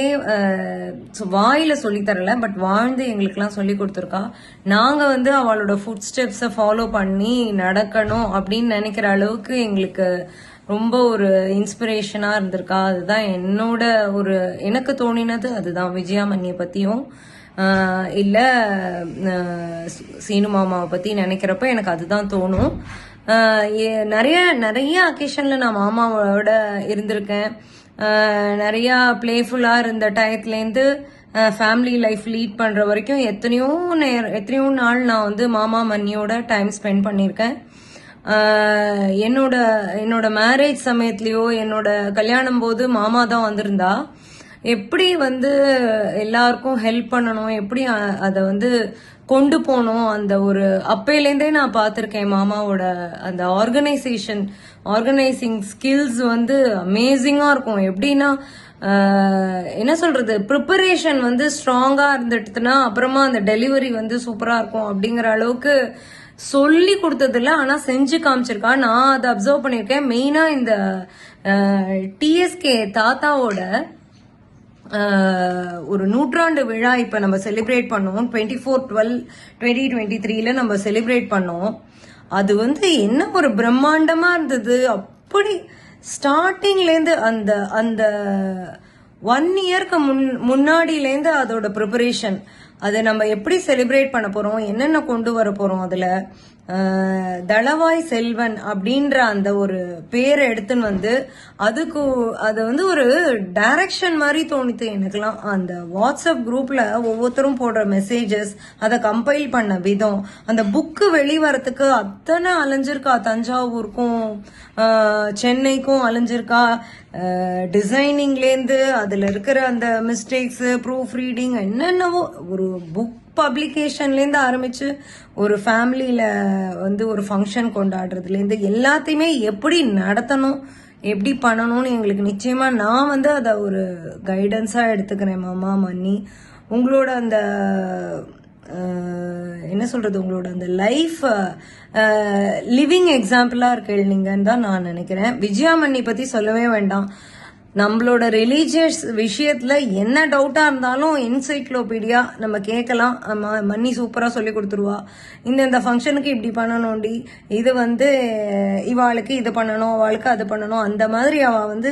வாயில சொல்லி தரல, பட் வாழ்ந்து எங்களுக்கெல்லாம் சொல்லி கொடுத்துருக்கா. நாங்க வந்து அவளோட ஃபுட் ஸ்டெப்ஸை ஃபாலோ பண்ணி நடக்கணும் அப்படின்னு நினைக்கிற அளவுக்கு எங்களுக்கு ரொம்ப ஒரு இன்ஸ்பிரேஷனா இருந்திருக்கா. அதுதான் எனக்கு தோணினது. அதுதான் விஜயா மன்னியை பத்தியும் இல்ல சீனு மாமாவை பத்தி நினைக்கிறப்ப எனக்கு அதுதான் தோணும். நிறைய அக்கேஷன்ல நான் மாமாவோட இருந்திருக்கேன். நிறைய பிளேஃபுல்லா இருந்த டயத்துலேருந்து ஃபேமிலி லைஃப் லீட் பண்ற வரைக்கும் எத்தனையோ நாள் நான் வந்து மாமா மன்னியோட டைம் ஸ்பெண்ட் பண்ணியிருக்கேன். என்னோட மேரேஜ் சமயத்துலயோ என்னோட கல்யாணம் போது மாமா தான் வந்திருந்தா. எப்படி வந்து எல்லாருக்கும் ஹெல்ப் பண்ணணும், எப்படி அதை வந்து கொண்டு போகணும், அந்த ஒரு அப்பையிலேருந்தே நான் பார்த்துருக்கேன். மாமாவோட அந்த ஆர்கனைசிங் ஸ்கில்ஸ் வந்து அமேசிங்கா இருக்கும். எப்படின்னா என்ன சொல்றது, ப்ரிப்பரேஷன் வந்து ஸ்ட்ராங்கா இருந்துட்டுனா அப்புறமா அந்த டெலிவரி வந்து சூப்பரா இருக்கும் அப்படிங்கிற அளவுக்கு சொல்லி கொடுத்தது இல்லை, ஆனா செஞ்சு காமிச்சிருக்கா. நான் அதை அப்சர்வ் பண்ணியிருக்கேன். மெயினா இந்த டிஎஸ்கே தாத்தாவோட ஒரு நூற்றாண்டு விழா இப்போ நம்ம செலிப்ரேட் பண்ணோம். 24/12/2023 நம்ம செலிப்ரேட் பண்ணோம். அது வந்து என்ன ஒரு பிரம்மாண்டமாக இருந்தது. அப்படி ஸ்டார்டிங்லேருந்து அந்த அந்த 1 இயர்க்கு முன்னாடியிலேருந்து அதோட ப்ரிப்பரேஷன், அதை நம்ம எப்படி செலிப்ரேட் பண்ண போகிறோம், என்னென்ன கொண்டு வர போகிறோம், அதில் தளவாய் செல்வன் அப்படின்ற அந்த ஒரு பேரை எடுத்துன்னு வந்து அது வந்து ஒரு டைரக்ஷன் மாதிரி தோணித்து எனக்குலாம். அந்த வாட்ஸ்அப் குரூப்ல ஒவ்வொருத்தரும் போடுற மெசேஜஸ், அதை கம்பைல் பண்ண விதம், அந்த புக்கு வெளிவரத்துக்கு அத்தனை அலைஞ்சிருக்கா. தஞ்சாவூருக்கும் சென்னைக்கும் அலைஞ்சிருக்கா. டிசைனிங்லேருந்து அதில் இருக்கிற அந்த மிஸ்டேக்ஸு, ப்ரூஃப் ரீடிங், என்னென்னவோ ஒரு புக் பப்ளிகேஷன்லேருந்து ஆரம்பித்து ஒரு ஃபேமிலியில் வந்து ஒரு ஃபங்க்ஷன் கொண்டாடுறதுலேருந்து எல்லாத்தையுமே எப்படி நடத்தணும், எப்படி பண்ணணும்னு எங்களுக்கு நிச்சயமாக நான் வந்து அதை ஒரு கைடன்ஸாக எடுத்துக்கிறேன். மாமா மன்னி, உங்களோட அந்த என்ன சொல்கிறது, உங்களோட அந்த லைஃப் லிவிங் எக்ஸாம்பிளாக இருக்கீங்கன்னு தான் நான் நினைக்கிறேன். விஜயா மன்னி பற்றி சொல்லவே வேண்டாம். நம்மளோட ரிலீஜியஸ் விஷயத்துல என்ன டவுட்டா இருந்தாலும் என்சைக்ளோபீடியா நம்ம கேட்கலாம். மன்னி சூப்பரா சொல்லி கொடுத்துருவா. இந்த ஃபங்க்ஷனுக்கு இப்படி பண்ணணும்டி, இது வந்து இவாளுக்கு இது பண்ணணும், அவளுக்கு அது பண்ணணும், அந்த மாதிரி அவ வந்து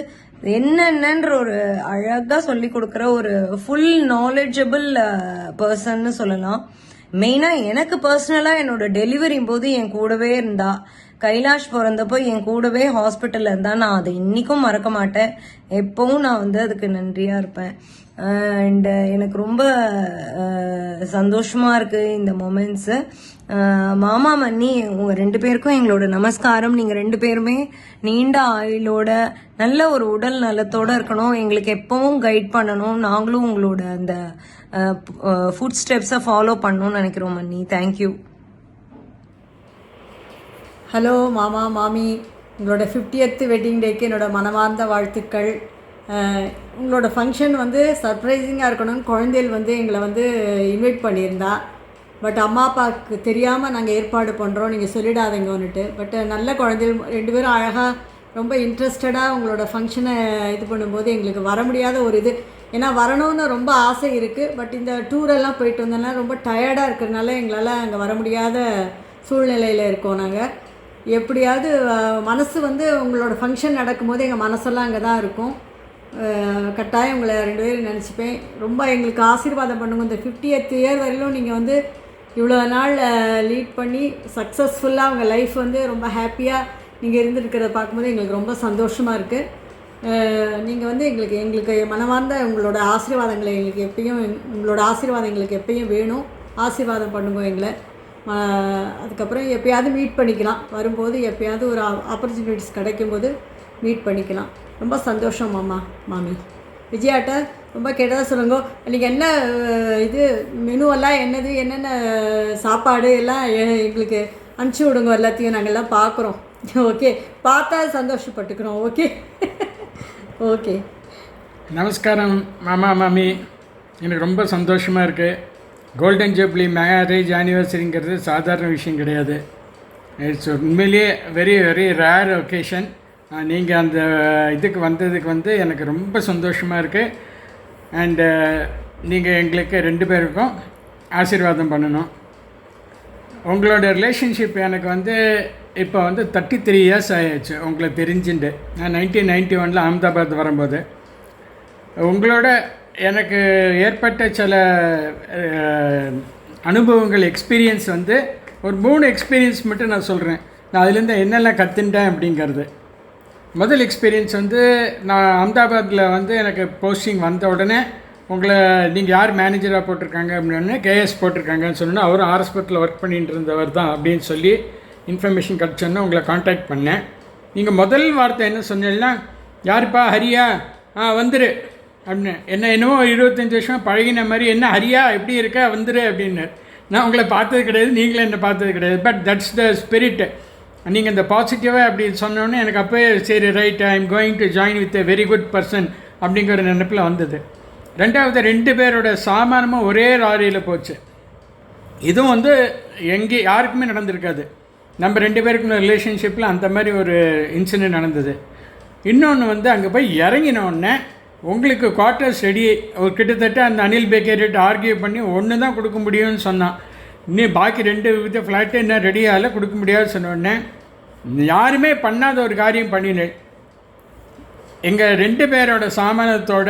என்னென்னன்ற ஒரு அழகா சொல்லி கொடுக்குற ஒரு ஃபுல் நாலேஜபிள் பர்சன்னு சொல்லலாம். மெயினா எனக்கு பர்சனலா என்னோட டெலிவரி போது என் கூடவே இருந்தா. கைலாஷ் பிறந்தப்போ என் கூடவே ஹாஸ்பிட்டலில் இருந்தால் நான் அதை இன்றைக்கும் மறக்க மாட்டேன். எப்போவும் நான் வந்து அதுக்கு நன்றியாக இருப்பேன். அண்டு எனக்கு ரொம்ப சந்தோஷமாக இருக்குது இந்த மொமெண்ட்ஸு. மாமா மன்னி, உங்கள் 2 பேருக்கும் எங்களோட நமஸ்காரம். நீங்கள் 2 பேருமே நீண்ட ஆயுளோட நல்ல ஒரு உடல் நலத்தோடு இருக்கணும், எங்களுக்கு எப்பவும் கைட் பண்ணணும். நாங்களும் உங்களோட அந்த ஃபுட் ஸ்டெப்ஸை ஃபாலோ பண்ணணும்னு நினைக்கிறோம் மன்னி. தேங்க்யூ. ஹலோ மாமா மாமி, உங்களோட 50th வெட்டிங் டேக்கு என்னோடய மனமார்ந்த வாழ்த்துக்கள். உங்களோட ஃபங்க்ஷன் வந்து சர்ப்ரைசிங்காக இருக்கணும்னு குழந்தைகள் வந்து எங்களை வந்து இன்வைட் பண்ணியிருந்தா. பட் அம்மா அப்பாவுக்கு தெரியாமல் நாங்கள் ஏற்பாடு பண்ணுறோம், நீங்கள் சொல்லிடாதீங்கன்னுட்டு. பட் நல்ல குழந்தைகள் 2 பேரும் அழகாக ரொம்ப இன்ட்ரெஸ்டடாக உங்களோட ஃபங்க்ஷனை இது பண்ணும்போது எங்களுக்கு வர முடியாத ஒரு இது. ஏன்னா வரணும்னு ரொம்ப ஆசை இருக்குது. பட் இந்த டூரெல்லாம் போயிட்டு வந்தோன்னா ரொம்ப டயர்டாக இருக்கிறதுனால எங்களால் அங்கே வர முடியாத சூழ்நிலையில் இருக்கோம். நாங்கள் எப்படியாவது மனசு வந்து உங்களோட ஃபங்க்ஷன் நடக்கும்போது எங்கள் மனசெல்லாம் அங்கே தான் இருக்கும். கட்டாயம் உங்களை 2 பேரும் நினச்சிப்பேன். ரொம்ப எங்களுக்கு ஆசீர்வாதம் பண்ணுங்க. இந்த 50th இயர் வரையிலும் நீங்கள் வந்து இவ்வளோ நாள் லீட் பண்ணி சக்ஸஸ்ஃபுல்லாக உங்கள் லைஃப் வந்து ரொம்ப ஹாப்பியாக நீங்கள் இருந்துருக்கிறத பார்க்கும்போது எங்களுக்கு ரொம்ப சந்தோஷமாக இருக்குது. நீங்கள் வந்து எங்களுக்கு மனமார்ந்த உங்களோட ஆசீர்வாதங்களை எங்களுக்கு எப்பயும், உங்களோட ஆசீர்வாதம் எங்களுக்கு எப்பயும் வேணும். ஆசீர்வாதம் பண்ணுங்க எங்களை. அதுக்கப்புறம் எப்போயாவது மீட் பண்ணிக்கலாம். வரும்போது எப்போயாவது ஒரு ஆப்பர்ச்சுனிட்டிஸ் கிடைக்கும்போது மீட் பண்ணிக்கலாம். ரொம்ப சந்தோஷம் மாமா மாமி. விஜயாட்ட ரொம்ப கேட்டதாக சொல்லுங்க. இன்றைக்கி என்ன இது மெனுவெல்லாம் என்னது, என்னென்ன சாப்பாடு எல்லாம் எங்களுக்கு அனுப்பிச்சி விடுங்க. எல்லாத்தையும் நாங்கள் எல்லாம் பார்க்குறோம். ஓகே, பார்த்தா சந்தோஷப்பட்டுக்கிறோம். Okay okay. நமஸ்காரம் மாமா மாமி. எனக்கு ரொம்ப சந்தோஷமாக இருக்குது. கோல்டன் ஜூப்ளி மேரேஜ் ஆனிவர்சரிங்கிறது சாதாரண விஷயம் கிடையாது. இட்ஸ் உண்மையிலேயே வெரி வெரி ரேர் ஒகேஷன். நீங்கள் அந்த இதுக்கு வந்ததுக்கு வந்து எனக்கு ரொம்ப சந்தோஷமாக இருக்குது. அண்டு நீங்கள் எங்களுக்கு 2 பேருக்கும் ஆசீர்வாதம் பண்ணணும். உங்களோட ரிலேஷன்ஷிப் எனக்கு வந்து இப்போ வந்து 33 இயர்ஸ் ஆகிடுச்சு உங்களை தெரிஞ்சுட்டு. நான் 1991 அகமதாபாத் வரும்போது உங்களோட எனக்கு ஏற்பட்ட சில அனுபவங்கள், எக்ஸ்பீரியன்ஸ் வந்து ஒரு 3 எக்ஸ்பீரியன்ஸ் மட்டும் நான் சொல்கிறேன். நான் அதுலேருந்து என்னெல்லாம் கற்றுட்டேன் அப்படிங்கிறது. முதல் எக்ஸ்பீரியன்ஸ் வந்து நான் அகமதாபாத்தில் வந்து எனக்கு போஸ்டிங் வந்த உடனே உங்களை நீங்கள் யார் மேனேஜராக போட்டிருக்காங்க அப்படின்னு கேஎஸ் போட்டிருக்காங்கன்னு சொன்னால் அவரும் ஆர்எஸ்பத்தில் ஒர்க் பண்ணிகிட்டு இருந்தவர் தான் அப்படின்னு சொல்லி இன்ஃபர்மேஷன் கிடச்சோன்னா உங்களை காண்டாக்ட் பண்ணேன். நீங்கள் முதல் வார்த்தை என்ன சொன்னீங்கன்னா, யாருப்பா ஹரியா, வந்துரு அப்படின்னு. என்னவோ 25 வருஷமாக பழகின மாதிரி, என்ன ஹரியா எப்படி இருக்க, வந்துரு அப்படின்னு. நான் உங்களை பார்த்தது கிடையாது, நீங்களும் என்னை பார்த்தது கிடையாது. But that's the spirit. நீங்கள் இந்த பாசிட்டிவாக அப்படி சொன்னோன்னே எனக்கு அப்போயே சரி right, I am going to join with a very good person அப்படிங்கிற நினைப்பில் வந்தது. ரெண்டாவது 2 பேரோட சாமானமும் ஒரே லாரியில் போச்சு. இதுவும் வந்து எங்கே யாருக்குமே நடந்திருக்காது. நம்ம 2 பேருக்குள்ள ரிலேஷன்ஷிப்பில் அந்த மாதிரி ஒரு இன்சிடென்ட் நடந்தது. இன்னொன்று வந்து அங்கே போய் இறங்கினோடனே உங்களுக்கு குவார்ட்டர்ஸ் ரெடி, ஒரு கிட்டத்தட்ட அந்த அனில் பேக்கரேட் ஆர்கியூ பண்ணி ஒன்று தான் கொடுக்க முடியும்னு சொன்னான். இன்னும் பாக்கி 2 வித ஃப்ளாட்டு இன்னும் ரெடி ஆகலை, கொடுக்க முடியாதுன்னு சொன்னோடனே யாருமே பண்ணாத ஒரு காரியம் பண்ணினேன். எங்கள் 2 பேரோட சாமானத்தோட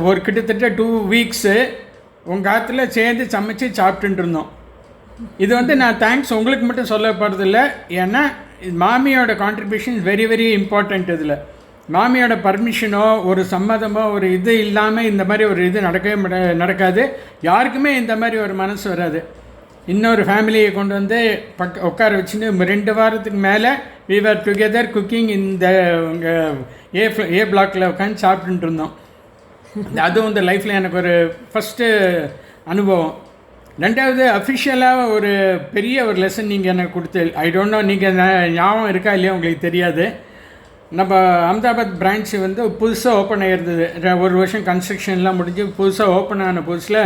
ஒரு கிட்டத்தட்ட 2 வீக்ஸு உங்கள் ஆற்றுல சேர்ந்து சமைச்சு சாப்பிட்டுட்டு இருந்தோம். இது வந்து நான் தேங்க்ஸ் உங்களுக்கு மட்டும் சொல்ல போகிறதில்ல, ஏன்னா மாமியோட கான்ட்ரிபியூஷன் வெரி வெரி இம்பார்ட்டண்ட். இதில் மாமியோட பர்மிஷனோ ஒரு சம்மதமோ ஒரு இது இல்லாமல் இந்த மாதிரி ஒரு இது நடக்காது. யாருக்குமே இந்த மாதிரி ஒரு மனசு வராது. இன்னொரு ஃபேமிலியை கொண்டு வந்து உட்கார வச்சுன்னு 2 வாரத்துக்கு மேலே we were together cooking இந்த ஏ பிளாக்கில் உட்காந்து சாப்பிட்டுட்டு இருந்தோம். அதுவும் இந்த லைஃப்பில் எனக்கு ஒரு ஃபஸ்ட்டு அனுபவம். 2வது அஃபிஷியலாக ஒரு பெரிய ஒரு லெசன் நீங்கள் எனக்கு கொடுத்து, ஐ டோன்ட் நோ நீங்கள் ஞாபகம் இருக்கா இல்லையா உங்களுக்கு தெரியாது. நம்ம அஹமதாபாத் பிரான்ச் வந்து புதுசாக ஓப்பன் ஆகிருந்தது. 1 வருஷம் கன்ஸ்ட்ரக்ஷன்லாம் முடிஞ்சு புதுசாக ஓப்பன் ஆன புதுசில்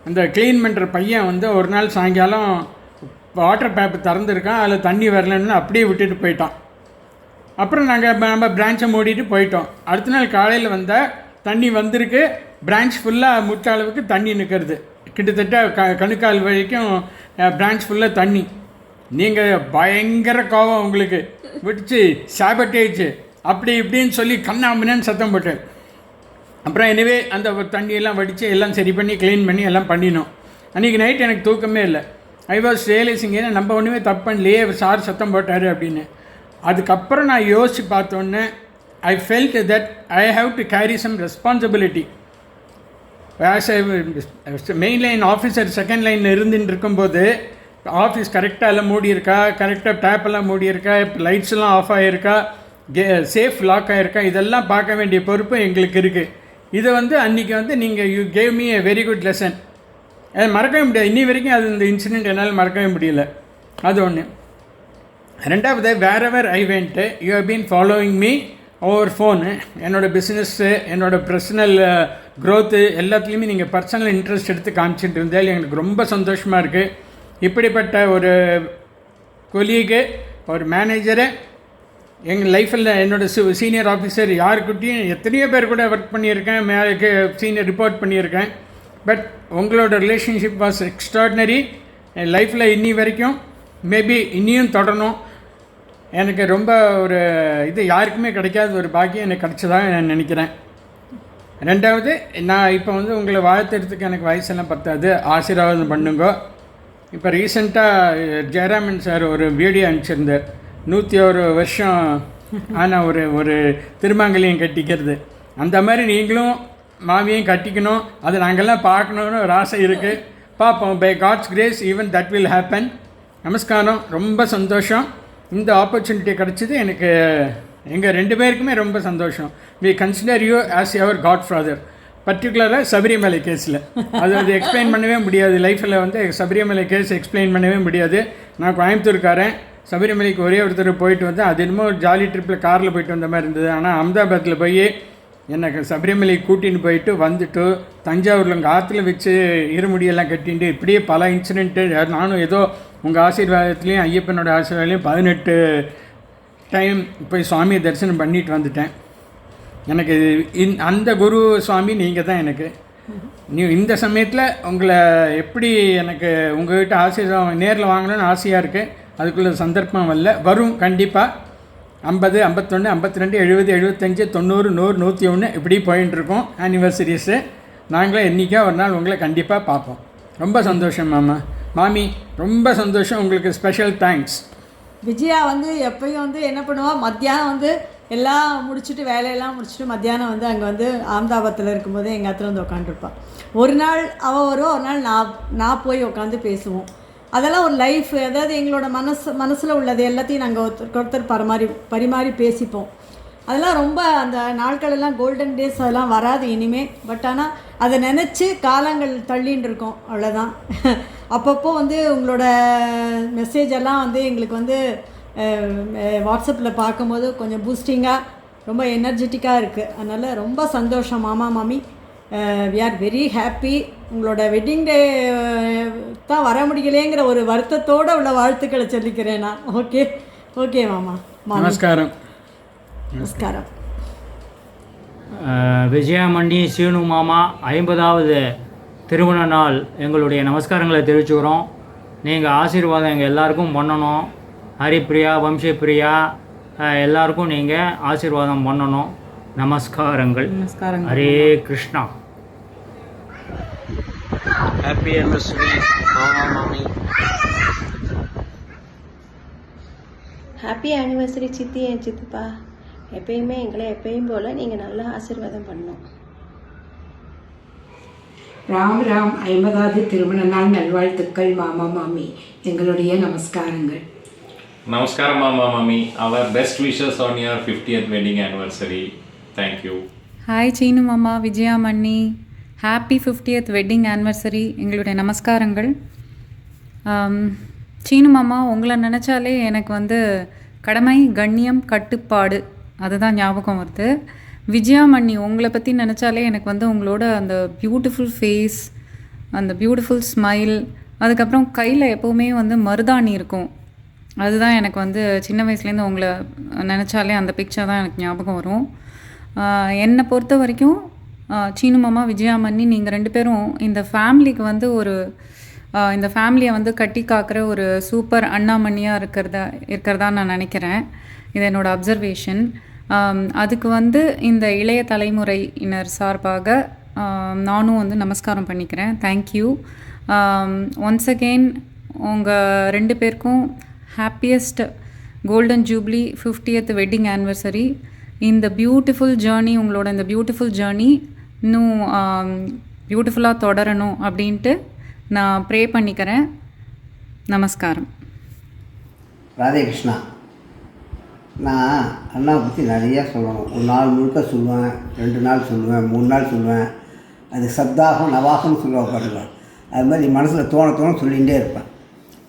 அந்த க்ளீன் பண்ணுற பையன் வந்து ஒரு நாள் சாயங்காலம் வாட்டர் பைப்பு திறந்துருக்கான், அதில் தண்ணி வரலன்னு அப்படியே விட்டுட்டு போயிட்டான். அப்புறம் நம்ம பிரான்ச்சை மூடிட்டு போயிட்டோம். அடுத்த நாள் காலையில் வந்தால் தண்ணி வந்திருக்கு, பிரான்ச் ஃபுல்லாக முட்ட அளவுக்கு தண்ணி நிற்கிறது. கிட்டத்தட்ட கணுக்கால் வரைக்கும் பிரான்ச் ஃபுல்லாக தண்ணி. நீங்கள் பயங்கர கோவம் உங்களுக்கு விட்டுச்சு, சாபட்டேஜ் அப்படி இப்படின்னு சொல்லி கண்ணாமன்னு சத்தம் போட்டேன். அப்புறம் எனவே அந்த தண்ணியெல்லாம் வடித்து எல்லாம் சரி பண்ணி க்ளீன் பண்ணி எல்லாம் பண்ணினோம். அன்றைக்கி நைட் எனக்கு தூக்கமே இல்லை. ஐ வாஸ் ரியலைசிங், ஏன்னா நம்ம ஒன்றுமே தப்பு பண்ணலையே, சார் சத்தம் போட்டார் அப்படின்னு. அதுக்கப்புறம் நான் யோசித்து பார்த்தோன்னே I felt that I have to carry some responsibility. As main line officer second லைனில் இருந்துட்டு இருக்கும்போது ஆஃபீஸ் கரெக்டாக எல்லாம் மூடி இருக்கா, கரெக்டாக டேப்பெல்லாம் மூடி இருக்கா, இப்போ லைட்ஸ் எல்லாம் ஆஃப் ஆகிருக்கா, சேஃப் லாக் ஆகிருக்கா, இதெல்லாம் பார்க்க வேண்டிய பொறுப்பு எங்களுக்கு இருக்குது. இதை வந்து அன்றைக்கி வந்து நீங்கள் you gave me a very good lesson. அதை மறக்கவே முடியாது. இன்னி வரைக்கும் அது இந்த இன்சிடெண்ட் என்னால் மறக்கவே முடியல. அது ஒன்று. 2வது, whatever I went you have been following me over phone. என்னோடய பிஸ்னஸ்ஸு, என்னோடய பர்சனல் க்ரோத்து எல்லாத்துலேயுமே நீங்கள் பர்சனல் இன்ட்ரெஸ்ட் எடுத்து காமிச்சிட்டு இருந்தால் எங்களுக்கு ரொம்ப சந்தோஷமாக இருக்குது. இப்படிப்பட்ட ஒரு கொலீகு, ஒரு மேனேஜரை எங்கள் லைஃப்பில் என்னோடய சீனியர் ஆஃபீஸர் யாருக்கிட்டையும் எத்தனையோ பேர் கூட ஒர்க் பண்ணியிருக்கேன், மேலுக்கு சீனியர் ரிப்போர்ட் பண்ணியிருக்கேன். பட் உங்களோட ரிலேஷன்ஷிப் வாஸ் எக்ஸ்ட்ராடினரி. என் லைஃப்பில் இன்னி வரைக்கும் மேபி இன்னியும் தொடரணும். எனக்கு ரொம்ப ஒரு இது யாருக்குமே கிடைக்காத ஒரு பாக்கியம் எனக்கு கிடச்சதாக நான் நினைக்கிறேன். 2வது, நான் இப்போ வந்து உங்களை வாழ்த்துறதுக்கு எனக்கு வயசெல்லாம் பத்தாது, ஆசீர்வாதம் பண்ணுங்க. இப்போ ரீசெண்டாக ஜெயராமன் சார் ஒரு வீடியோ அனுப்பிச்சிருந்தார், 101 வருஷம் ஆனால் ஒரு திருமாங்கல்யம் கட்டிக்கிறது. அந்த மாதிரி நீங்களும் மாமியையும் கட்டிக்கணும், அதை நாங்கள்லாம் பார்க்கணுன்னு ஒரு ஆசை இருக்குது. பார்ப்போம். By God's grace even that will happen. நமஸ்காரம். ரொம்ப சந்தோஷம். இந்த ஆப்பர்ச்சுனிட்டி கிடச்சிது எனக்கு. எங்கள் 2 பேருக்குமே ரொம்ப சந்தோஷம். We consider you as your godfather. பர்டிகுலராக சபரிமலை கேஸில் அது வந்து எக்ஸ்பிளைன் பண்ணவே முடியாது. லைஃப்பில் வந்து சபரிமலை கேஸ் எக்ஸ்பிளைன் பண்ணவே முடியாது. நான் கோயம்புத்தூர்காரன். சபரிமலைக்கு ஒரே ஒருத்தர் போயிட்டு வந்து அது என்னமோ ஒரு ஜாலி ட்ரிப்பில் காரில் போயிட்டு வந்த மாதிரி இருந்தது. ஆனால் அஹமதாபாத்தில் போய் எனக்கு சபரிமலைக்கு கூட்டின்னு போயிட்டு வந்துட்டு தஞ்சாவூரில் உங்கள் ஆற்றுல வச்சு இருமுடியெல்லாம் கட்டிட்டு இப்படியே பல இன்சிடென்ட்டு. நானும் ஏதோ உங்கள் ஆசீர்வாதத்துலேயும் ஐயப்பனோட ஆசீர்வாதத்துலேயும் 18 டைம் போய் சுவாமியை தரிசனம் பண்ணிட்டு வந்துட்டேன். எனக்கு அந்த குரு சுவாமி நீங்கள் தான் எனக்கு. இந்த சமயத்தில் உங்களை எப்படி எனக்கு உங்கள்கிட்ட ஆசீர்வாதம் நேரில் வாங்கணும்னு ஆசையாக இருக்குது. அதுக்குள்ள சந்தர்ப்பம் வரும் கண்டிப்பாக. 50, 51, 52, 70, 75, 90, 100, 101 இப்படி போயின்ட்டுருக்கோம் ஆனிவர்சரிஸு. நாங்களே என்றைக்கா ஒரு நாள் உங்களை கண்டிப்பாக பார்ப்போம். ரொம்ப சந்தோஷம் மாமி, ரொம்ப சந்தோஷம். உங்களுக்கு ஸ்பெஷல் தேங்க்ஸ். விஜயா வந்து எப்பயும் வந்து என்ன பண்ணுவாள், மத்தியானம் வந்து எல்லாம் முடிச்சுட்டு வேலையெல்லாம் முடிச்சுட்டு மத்தியானம் வந்து அங்கே வந்து அஹமதாபாத்தில் இருக்கும்போது எங்கள் இடத்துல வந்து உட்காந்துருப்பாள். ஒரு நாள் அவள் வருவோம், ஒரு நாள் நான் போய் உட்காந்து பேசுவோம். அதெல்லாம் ஒரு லைஃப். அதாவது எங்களோட மனசில் உள்ளது எல்லாத்தையும் நாங்கள் ஒருத்தர் பரிமாறி பேசிப்போம். அதெல்லாம் ரொம்ப அந்த நாட்களெல்லாம் கோல்டன் டேஸ் அதெல்லாம் வராது இனிமே. பட் ஆனால் அதை நினச்சி காலங்கள் தள்ளின்னு இருக்கோம், அவ்வளோதான். அப்பப்போ வந்து உங்களோட மெசேஜ் எல்லாம் வந்து எங்களுக்கு வந்து வாட்ஸ்அப்பில் பார்க்கும்போது கொஞ்சம் பூஸ்டிங்காக ரொம்ப எனர்ஜெட்டிக்காக இருக்குது. அதனால் ரொம்ப சந்தோஷம் மாமி. We are very happy. உங்களோட வெட்டிங் டே தான் வர முடியலேங்கிற ஒரு வருத்தத்தோடு உள்ள வாழ்த்துக்களை சொல்லிக்கிறேன் நான். ஓகே மாமா. நமஸ்காரம். நமஸ்காரம். விஜயமணி சீனு மாமா 50வது திருமண நாள் எங்களுடைய நமஸ்காரங்களை தெரிவிச்சுக்கிறோம். நீங்கள் ஆசீர்வாதம் எங்கள் எல்லாருக்கும் பண்ணணும். ஹரிப்பிரியா, வம்சிப்பிரியா எல்லாருக்கும் நீங்கள் ஆசீர்வாதம் பண்ணணும். நமஸ்காரங்கள். ஹரே கிருஷ்ணா. ஹாப்பி anniversary மாமா மாமி. ஹாப்பி ஆனிவர்சரி சித்தி என் சித்தப்பா. எப்பயுமே எங்களை எப்பயும் போல் நீங்கள் நல்லா ஆசீர்வாதம் பண்ணணும். ராம் ராம் 50வது திருமண நாள் நல்வாழ்த்துக்கள் மாமா மாமி. எங்களுடைய நமஸ்காரங்கள். Namaskaram Mama Mami. Our best wishes on your 50th wedding anniversary. Thank you. Hi Seenu மாமா, விஜயா மன்னி, ஹாப்பி 50th வெட்டிங் ஆனிவர்சரி. எங்களுடைய நமஸ்காரங்கள். சீனு மாமா, உங்களை நினச்சாலே எனக்கு வந்து கடமை, கண்ணியம், கட்டுப்பாடு அதுதான் ஞாபகம் வருது. விஜயா மன்னி, உங்களை பற்றி நினச்சாலே எனக்கு வந்து உங்களோட அந்த பியூட்டிஃபுல் ஃபேஸ், அந்த பியூட்டிஃபுல் ஸ்மைல், அதுக்கப்புறம் கையில் எப்போவுமே வந்து மருதாணி இருக்கும். அதுதான் எனக்கு வந்து சின்ன வயசுலேருந்து உங்களை நினச்சாலே அந்த பிக்சர் தான் எனக்கு ஞாபகம் வரும். என்னை பொறுத்த வரைக்கும் சீனு மாமா, விஜயா மன்னி, நீங்கள் 2 பேரும் இந்த ஃபேமிலிக்கு வந்து ஒரு இந்த ஃபேமிலியை வந்து கட்டி காக்கிற ஒரு சூப்பர் அண்ணாமணியாக இருக்கிறதா நான் நினைக்கிறேன். இது என்னோடய அப்சர்வேஷன். அதுக்கு வந்து இந்த இளைய தலைமுறையினர் சார்பாக நானும் வந்து நமஸ்காரம் பண்ணிக்கிறேன். தேங்க்யூ. ஒன்ஸ் அகெயின் உங்கள் 2 பேருக்கும் happiest golden jubilee 50th wedding anniversary. இந்த பியூட்டிஃபுல் ஜேர்னி, உங்களோட இந்த பியூட்டிஃபுல் ஜேர்னி இன்னும் பியூட்டிஃபுல்லாக தொடரணும் அப்படின்ட்டு நான் ப்ரே பண்ணிக்கிறேன். நமஸ்காரம். ராதே கிருஷ்ணா. நான் அண்ணாவை பற்றி நிறையா சொல்லணும். ஒரு நாள் முழுக்க சொல்லுவேன், 2 நாள் சொல்லுவேன், 3 நாள் சொல்லுவேன். அது சப்தாகம் நவாகம்னு சொல்லுவாங்க பாருங்க. அது மாதிரி மனசில் தோண சொல்லிகிட்டே இருப்பேன்.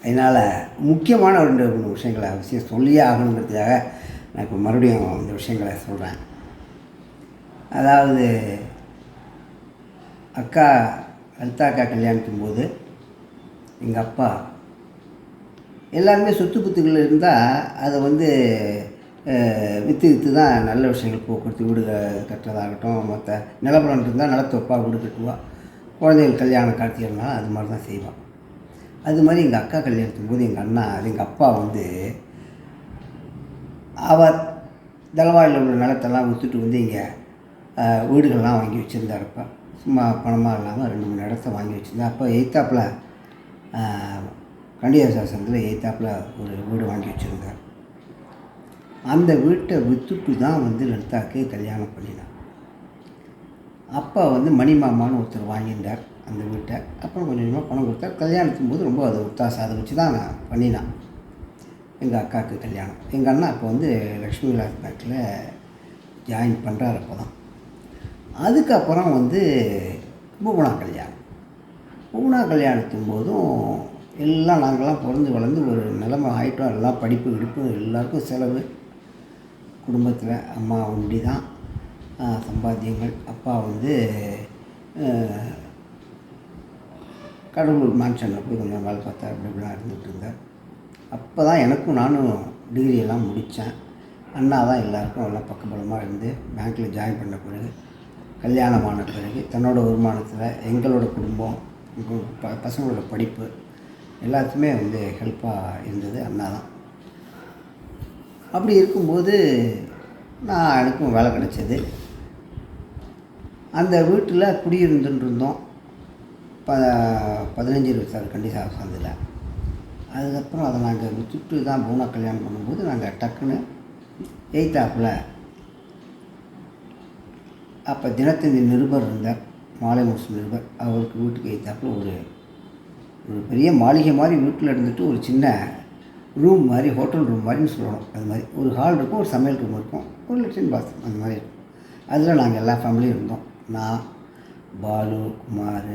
அதனால் முக்கியமான 2 விஷயங்களை அவசியம் சொல்லியே ஆகணுங்கிறதுக்காக நான் இப்போ மறுபடியும் இந்த விஷயங்களை சொல்கிறேன். அதாவது லலிதா அக்கா கல்யாணத்தும் போது எங்கள் அப்பா எல்லாருமே சொத்து புத்துகள் இருந்தால் அதை வந்து விற்று தான் நல்ல விஷயங்கள் போக்குவரத்து, வீடு கட்டுறதாகட்டும், மற்ற நிலப்பரம் இருந்தால் நிலத்தொப்பா வீடு கட்டுவா, குழந்தைகள் கல்யாணம் காட்சிகள்னாலும் அது மாதிரி தான் செய்வான். அது மாதிரி எங்கள் அக்கா கல்யாணத்தும் போது எங்கள் அப்பா வந்து அவர் தலவாயில் உள்ள நிலத்தெல்லாம் விற்றுட்டு வந்து இங்கே வீடுகள்லாம் வாங்கி வச்சுருந்தாருப்பா. சும்மா பணமாக இல்லாமல் 2-3 இடத்த வாங்கி வச்சுருந்தேன். அப்போ எய்த்தாப்பில் கண்டியாசாசனத்தில் எய்த்தாப்பில் ஒரு வீடு வாங்கி வச்சுருந்தார். அந்த வீட்டை விற்றுட்டு தான் வந்து லலிதாவுக்கு கல்யாணம் பண்ணினான். அப்போ வந்து மணிமாமான்னு ஒருத்தர் வாங்கியிருந்தார் அந்த வீட்டை. அப்புறம் கொஞ்சம் கொஞ்சமாக பணம் கொடுத்தார். கல்யாணத்தும் போது ரொம்ப அது ஒத்தாசை, அதை வச்சு தான் நான் பண்ணினான் எங்கள் அக்காவுக்கு கல்யாணம். எங்கள் அண்ணா அப்போ வந்து லக்ஷ்மி விலாஸ் பேங்க்கில் ஜாயின் பண்ணுறாரு. அப்போ தான் அதுக்கப்புறம் வந்து பூகுணா கல்யாணத்தும் போதும் எல்லாம் நாங்கள்லாம் பிறந்து வளர்ந்து ஒரு நிலைமை ஆகிட்டோம். எல்லாம் படிப்பு கிடிப்பு எல்லாருக்கும் செலவு. குடும்பத்தில் அம்மா ஒண்டி தான் சம்பாத்தியங்கள். அப்பா வந்து கடலூர் மேன்ஷனில் போய் கொஞ்சம் வேலை பார்த்தார். இப்படிலாம் இருந்துகிட்டு இருந்தார். அப்போ தான் நானும் டிகிரியெல்லாம் முடித்தேன். அண்ணா தான் எல்லாருக்கும் எல்லாம் பக்கபலமாக இருந்து பேங்க்கில் ஜாயின் பண்ண பிறகு, கல்யாணமான பிறகு தன்னோட வருமானத்தில் எங்களோட குடும்பம், பசங்களோட படிப்பு எல்லாத்துக்குமே வந்து ஹெல்ப்பாக இருந்தது அண்ணா தான். அப்படி இருக்கும்போது எனக்கும் வேலை கிடச்சிது. அந்த வீட்டில் குடியிருந்துட்டு இருந்தோம் 15-26 கண்டிசாக சந்தில். அதுக்கப்புறம் அதை நாங்கள் விட்டுட்டு தான் பூனா கல்யாணம் பண்ணும்போது நாங்கள் டக்குன்னு எய்த்தாப்பில் அப்போ தினத்தந்தி நிருபர் இருந்தார், மாலை முரசு நிருபர். அவருக்கு வீட்டுக்கு எய்த்தாப்பில் ஒரு பெரிய மாளிகை மாதிரி வீட்டில் இருந்துட்டு ஒரு சின்ன ரூம் மாதிரி, ஹோட்டல் ரூம் மாதிரின்னு சொல்லணும். அது மாதிரி ஒரு ஹால் இருக்கும், ஒரு சமையல் ரூம் இருக்கும், ஒரு லெட்ரின் பாத்ரூம் அந்த மாதிரி இருக்கும். அதில் நாங்கள் எல்லா ஃபேமிலியும் இருந்தோம். நான், பாலு, குமார்,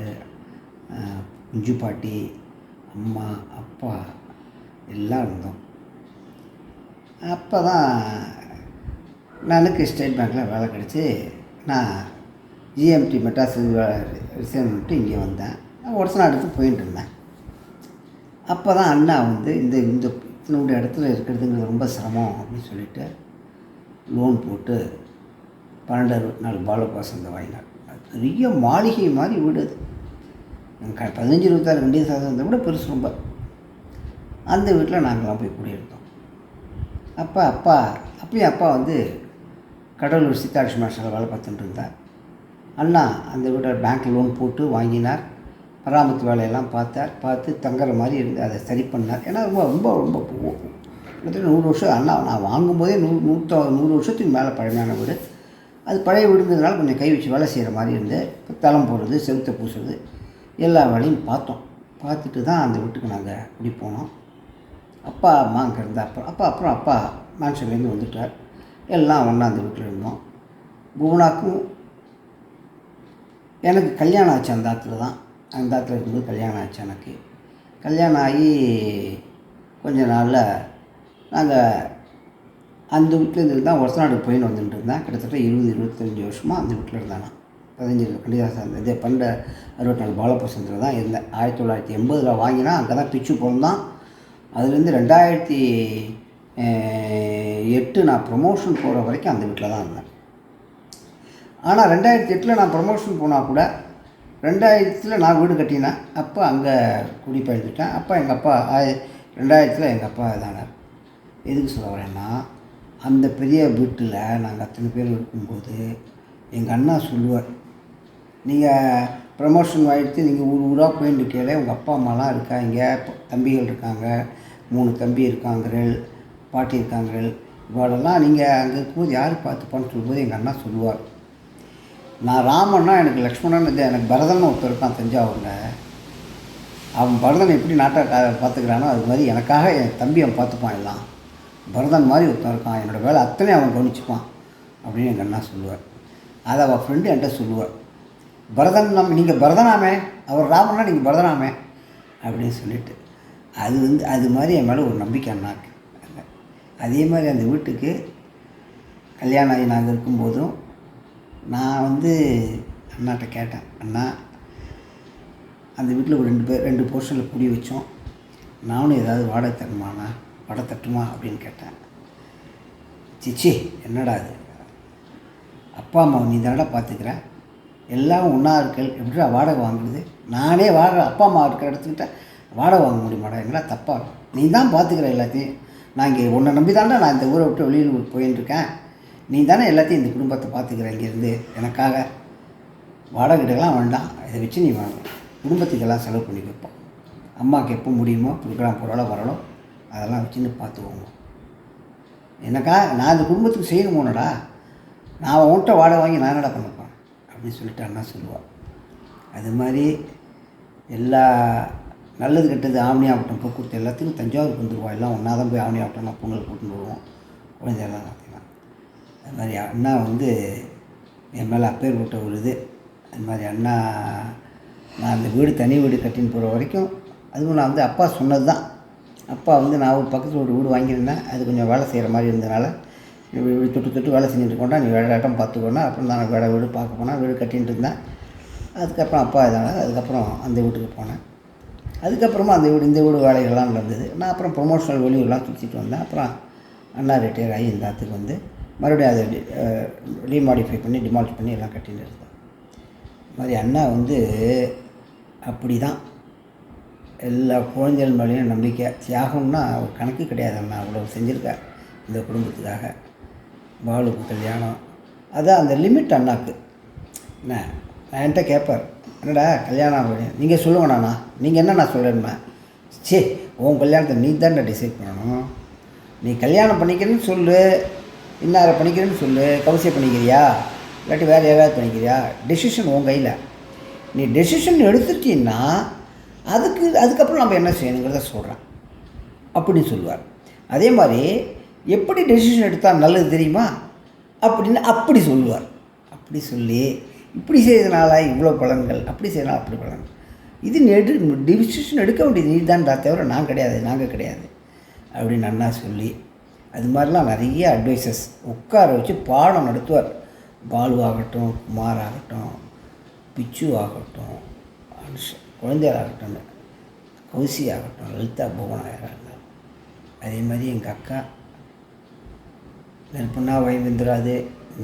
குஞ்சு பாட்டி, அம்மா, அப்பா எல்லாம் இருந்தோம். அப்போ தான் எனக்கு ஸ்டேட் பேங்க்கில் வேலை கிடச்சி நான் ஜிஎம்டி மெட்ராஸ் ரிசைன் பண்ணிட்டு இங்கே வந்தேன். ஒருத்தனை அடுத்து போயிட்டு இருந்தேன். அப்போ தான் அண்ணா வந்து இந்த இத்தனோட இடத்துல இருக்கிறதுங்கிறது ரொம்ப சிரமம் அப்படின்னு சொல்லிட்டு லோன் போட்டு 12-24 பாலபாசந்த வாங்கினார். அது பெரிய மாளிகை மாதிரி வீடு அது. 15-26 ரெண்டு சாதத்தை விட பெருசு ரொம்ப. அந்த வீட்டில் நாங்கள்லாம் போய் குடியிருந்தோம். அப்பயும் அப்பா வந்து கடலூர் சித்தாட்சி மாஸ்டரில் வேலை பார்த்துட்டு இருந்தார். அண்ணா அந்த வீட்டை பேங்க்கில் லோன் போட்டு வாங்கினார். பராமரித்து வேலையெல்லாம் பார்த்து தங்குற மாதிரி இருந்து அதை சரி பண்ணார். ஏன்னா ரொம்ப ரொம்ப ரொம்ப கிட்டத்தட்ட 100 வருஷம் அண்ணா நான் வாங்கும்போதே 100 வருஷத்துக்கு மேலே பழமையான வீடு. அது பழைய வீடுங்கிறதுனால கொஞ்சம் கை வச்சு வேலை செய்கிற மாதிரி இருந்து தளம் போடுறது, செவுத்தை பூசுறது எல்லா வேலையும் பார்த்தோம். பார்த்துட்டு தான் அந்த வீட்டுக்கு நாங்கள் குடி போனோம். அப்பா அம்மா அங்கே இருந்தால் அப்புறம் அப்பா மேன்ஷன்லேருந்து வந்துட்டார். எல்லாம் ஒன்றா அந்த வீட்டில் இருந்தோம். புவனாக்கும் எனக்கு கல்யாணம் ஆச்சு அந்த ஆற்றுல இருக்கும்போது கல்யாணம் ஆச்சு. எனக்கு கல்யாணம் ஆகி கொஞ்ச நாளில் நாங்கள் அந்த வீட்டிலேருந்து தான் ஒருத்தநாடு போயின்னு வந்துட்டு இருந்தேன். கிட்டத்தட்ட 20-25 வருஷமாக அந்த வீட்டில் இருந்தேன். நான் 15 கண்டிதாசன் இதே 64 பாலபசந்தில் தான் இருந்தேன். 1980 வாங்கினா அங்கே தான் பிச்சு பிறந்தான். அதுலேருந்து 2008 நான் ப்ரொமோஷன் போகிற வரைக்கும் அந்த வீட்டில் தான் இருந்தேன். ஆனால் 2008 நான் ப்ரொமோஷன் போனால் கூட 2000 நான் வீடு கட்டினேன். அப்போ அங்கே குடிபெயர்ந்துட்டேன். எங்கள் அப்பா 2000 எங்கள் அப்பா தானார். எதுக்கு சொல்ல வரேன்னா, அந்த பெரிய வீட்டில் நாங்கள் அத்தனை பேர் இருக்கும்போது எங்கள் அண்ணா சொல்லுவார், நீங்கள் ப்ரமோஷன் ஆகிடுத்து நீங்கள் ஊராக போயிட்டு கேளு, உங்கள் அப்பா அம்மாலாம் இருக்காங்க, தம்பிகள் இருக்காங்க, 3 தம்பி இருக்காங்கள், பாட்டி இருக்காங்கள், இவாளெல்லாம் நீங்கள் அங்கே இருக்கும்போது யார் பார்த்துப்பான்னு சொல்லும்போது எங்கள் அண்ணா சொல்லுவார். நான் ராமன்னா எனக்கு லக்ஷ்மணன் எனக்கு பரதன் ஒருத்தர் இருக்கான் தஞ்சாவூரில். அவன் பரதன் எப்படி நாட்டை பார்த்துக்கிறானோ அது மாதிரி எனக்காக என் தம்பி அவன் பார்த்துப்பான். எல்லாம் பரதன் மாதிரி ஒருத்தன் இருக்கான், என்னோடய வேலை அத்தனை அவன் கவனிச்சுப்பான் அப்படின்னு எங்கள் அண்ணா சொல்லுவார். அதை அவள் ஃப்ரெண்டு என்கிட்ட சொல்லுவார், பரதன் நீங்கள் பரதனாமே, அவர் ராமன்னா நீங்கள் பரதனாமே அப்படின்னு சொல்லிட்டு அது மாதிரி என் மேலே ஒரு நம்பிக்கை அண்ணாக்கு. அதே மாதிரி அந்த வீட்டுக்கு கல்யாணம் ஆகி நாங்கள் இருக்கும்போதும் நான் அண்ணாட்ட கேட்டேன், அண்ணா அந்த வீட்டில் ஒரு 2 போர்ஷனில் குடி வச்சோம், நானும் ஏதாவது வாடகை தரணுமாண்ணா, வாடகை தட்டுமா அப்படின்னு கேட்டேன். சிச்சி என்னடா அது, அப்பா அம்மா நீ தானடா பார்த்துக்கிறேன், எல்லாம் ஒன்றா இருக்கல், எப்படிடா வாடகை வாங்குறது, நானே அப்பா அம்மா இருக்கிற இடத்துக்கிட்ட வாடகை வாங்க முடியுமாடா, என்னடா தப்பா, நீ தான் பார்த்துக்கிற எல்லாத்தையும், நான் இங்கே உன்னை நம்பி தாண்டா நான் இந்த ஊரை விட்டு வெளியில் போயின்ட்டுருக்கேன், நீ தானே எல்லாத்தையும் இந்த குடும்பத்தை பார்த்துக்கிற, இங்கேருந்து எனக்காக வாடகைலாம் வேண்டாம், இதை வச்சு நீ குடும்பத்துக்கெல்லாம் செலவு பண்ணி வைப்போம், அம்மாவுக்கு எப்போ முடியுமோ ப்ரோக்ராம் போகிறாலோ வரலோ அதெல்லாம் வச்சுன்னு பார்த்துக்குவோங்க, எனக்காக நான் இந்த குடும்பத்துக்கு செய்யணுமோனடா, நான் உன்கிட்ட வாடகை வாங்கி நான் என்னடா பண்ணப்பேன் அப்படின்னு சொல்லிட்டு அண்ணா சொல்லுவாள். அது மாதிரி எல்லா நல்லது கெட்டது ஆவணி ஆகட்டும் போக்குவரத்து எல்லாத்துக்கும் தஞ்சாவூருக்கு வந்துடுவோம், எல்லாம் ஒன்றா தான் போய் ஆவணி ஆகட்டும் நான் பொங்கல் கூட்டின்னு வருவோம், குழந்தையெல்லாம் பார்த்தீங்கன்னா. அது மாதிரி அண்ணா என் மேலே அப்பேர் போட்ட ஒரு அது மாதிரி அண்ணா நான் அந்த வீடு தனி வீடு கட்டின்னு போகிற வரைக்கும் அதுவும் நான் அப்பா சொன்னது தான். அப்பா நான் ஒரு பக்கத்தில் ஒரு வீடு வாங்கியிருந்தேன், அது கொஞ்சம் வேலை செய்கிற மாதிரி இருந்ததுனால வீடு தொட்டு வேலை செஞ்சுட்டு இருக்கோண்டா, நீ வேலை இடம் பார்த்துக்கோனா, அப்புறம் நான் வேலை வீடு பார்க்க போனால் வீடு கட்டின்ட்டு இருந்தேன். அதுக்கப்புறம் அப்பா இதனால் அதுக்கப்புறம் அந்த வீட்டுக்கு போனேன். அதுக்கப்புறமா இந்த வீடு வேலைகள்லாம் நடந்தது. நான் அப்புறம் ப்ரொமோஷனல் வெளியூர்லாம் சுற்றிட்டு வந்தேன். அப்புறம் அண்ணா ரிட்டையர் ஆகி இந்த இடத்துக்கு மறுபடியும் அதை ரீமாடிஃபை பண்ணி டிமாலிஷ் பண்ணி எல்லாம் கட்டின்னு இருந்தேன். இது மாதிரி அண்ணா அப்படி தான் எல்லா குழந்தைகள் மேலேயும் நம்பிக்கை. தியாகம்னா ஒரு கணக்கு கிடையாது. அண்ணா அவ்வளோ செஞ்சுருக்கார் இந்த குடும்பத்துக்காக. பாலுக்கு கல்யாணம் அதான் அந்த லிமிட் அண்ணாக்கு. என்ன நான் என்கிட்ட கேட்பார், என்னடா கல்யாணம் அப்படின்னு நீங்கள் சொல்லுவேண்ணா, நீங்கள் என்ன நான் சொல்கிறேன்னா, சே உன் கல்யாணத்தை நீ தான்டா டிசைட் பண்ணணும், நீ கல்யாணம் பண்ணிக்கிறேன்னு சொல்லு, இன்னாரை பண்ணிக்கிறேன்னு சொல்லு, கவுசியை பண்ணிக்கிறியா இல்லாட்டி வேறு ஏதாவது பண்ணிக்கிறியா, டெசிஷன் உன் கையில், நீ டெசிஷன் எடுத்துட்டீன்னா அதுக்கப்புறம் நம்ம என்ன செய்யணுங்கிறத சொல்கிறேன் அப்படின்னு சொல்லுவார். அதே மாதிரி எப்படி டெசிஷன் எடுத்தால் நல்லது தெரியுமா அப்படின்னு அப்படி சொல்லுவார். அப்படி சொல்லி இப்படி செய்யறதுனால இவ்வளோ பலன்கள், அப்படி செய்யறதுனால அப்படி பலன்கள், இது டிசிஷன் எடுக்க வேண்டியது நீ தான்டா, தவிர நான் கிடையாது, நாங்கள் கிடையாது அப்படின்னு அண்ணா சொல்லி அது மாதிரிலாம் நிறைய அட்வைசஸ் உட்கார வச்சு பாடம் நடத்துவார். பாலு ஆகட்டும், குமார் ஆகட்டும், பிச்சு ஆகட்டும், குழந்தைகள் ஆகட்டும், கௌசி ஆகட்டும், லலிதா புவனா இருந்தாலும், அதே மாதிரி எங்கள் அக்கா நெருப்புனா வைந்திராது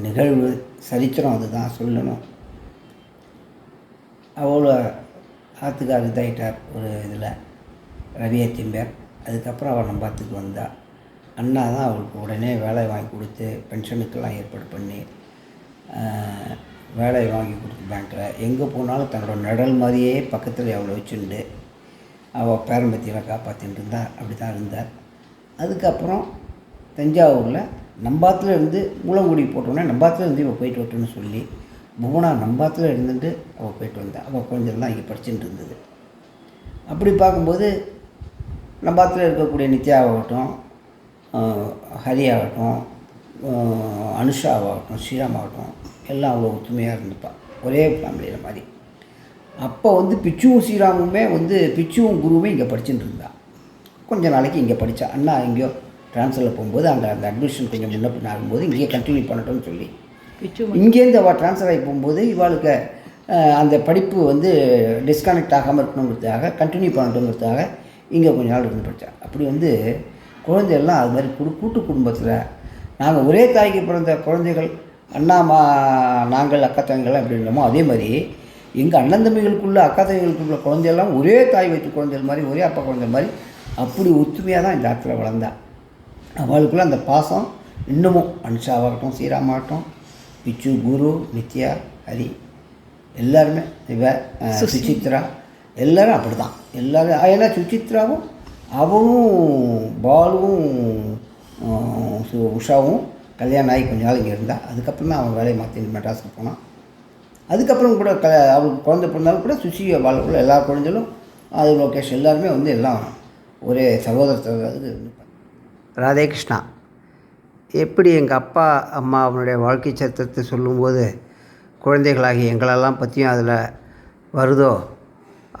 நிகழ்வு சரித்திரம் அதுதான் சொல்லணும். அவ்வளோ ஆற்றுக்காரு இதாகிட்டார் ஒரு இதில் ரவியை திம்பேர். அதுக்கப்புறம் அவள் நம்ம பார்த்துக்கு வந்தாள். அண்ணா தான் அவளுக்கு உடனே வேலை வாங்கி கொடுத்து பென்ஷனுக்கெல்லாம் ஏற்பாடு பண்ணி வேலை வாங்கி கொடுத்து பேங்க்கில் எங்கே போனாலும் தன்னோட நிழல் மாதிரியே பக்கத்தில் அவளை வச்சுண்டு அவள் பேரம்பத்தியெல்லாம் காப்பாற்றிட்டு இருந்தா. அப்படி தான் இருந்தார். அதுக்கப்புறம் தஞ்சாவூரில் நம்பாத்தில் இருந்து மூலங்குடி போட்டோன்னே நம்பாத்தில் இருந்து இவள் போயிட்டு வரட்டுன்னு சொல்லி புவனா நம்பாத்தில் இருந்துட்டு அவள் போயிட்டு வந்தாள். அவள் குழந்தைலாம் இங்கே படிச்சுட்டு இருந்தது. அப்படி பார்க்கும்போது நம்பாத்தில் இருக்கக்கூடிய நித்யாவாகட்டும், ஹரி ஆகட்டும், அனுஷாவாகட்டும், ஸ்ரீராம் ஆகட்டும் எல்லாம் அவ்வளோ ஒத்துமையாக இருந்துப்பாள். ஒரே ஃபேமிலியில் மாதிரி. அப்போ வந்து பிச்சுவும் ஸ்ரீராமுமே வந்து பிச்சுவும் குருவுமே இங்கே படிச்சுட்டு இருந்தாள். கொஞ்ச நாளைக்கு இங்கே படித்தா. அண்ணா எங்கேயோ ட்ரான்ஸ்ஃபரில் போகும்போது அங்கே அந்த அட்மிஷன் கொஞ்சம் முன்ன பின்ன ஆகும்போது இங்கேயே கண்டினியூ பண்ணட்டோன்னு சொல்லி இங்கேருந்து அவள் ட்ரான்ஸ்ஃபர் ஆகி போகும்போது இவாளுக்கு அந்த படிப்பு வந்து டிஸ்கனெக்ட் ஆகாமல் இருக்கணுங்கிறதுக்காக கண்டினியூ பண்ணணுங்கிறதுக்காக இங்கே கொஞ்ச நாள் இருந்து படித்தா. அப்படி வந்து குழந்தைகள்லாம் அது மாதிரி கூட்டு குடும்பத்தில் நாங்கள் ஒரே தாய்க்கு பிறந்த குழந்தைகள் அண்ணா நாங்கள் அக்கா தங்கைகள் அப்படி இருந்தோமோ அதே மாதிரி எங்கள் அண்ணன் தம்பிகளுக்குள்ள அக்கா தம்பிகளுக்குள்ள குழந்தையெல்லாம் ஒரே தாய் வைத்து குழந்தைகள் மாதிரி ஒரே அப்பா குழந்தை மாதிரி அப்படி ஒத்துமையாக தான் இந்த இடத்துல வளர்ந்தா. அவளுக்குள்ள அந்த பாசம் இன்னமும் அனுஷாவாகட்டும், ஸ்ரீராமாகட்டும், பிச்சு, குரு, நித்யா, ஹரி எல்லாருமே சுசித்ரா எல்லோரும் அப்படி தான். எல்லோரும் ஏன்னா சுசித்ராவும் அவனும் பாலுவும் உஷாவும் கல்யாணம் ஆகி கொஞ்ச நாள் இங்கே இருந்தால். அதுக்கப்புறம் தான் அவன் வேலையை மாற்றி மெட்ராஸுக்கு போனான். அதுக்கப்புறம் கூட அவளுக்கு குழந்தை பிறந்தாலும் கூட சுசி வாழ்க்குள்ள எல்லா குழந்தைகளும் அது லோகேஷ் எல்லாருமே வந்து எல்லாம் ஒரே சகோதரத்தில் இருந்துப்பாங்க. ராதே கிருஷ்ணா. எப்படி எங்கள் அப்பா அம்மா அவனுடைய வாழ்க்கை சரித்திரத்தை சொல்லும்போது குழந்தைகளாகி எங்களெல்லாம் பற்றியும் அதில் வருதோ,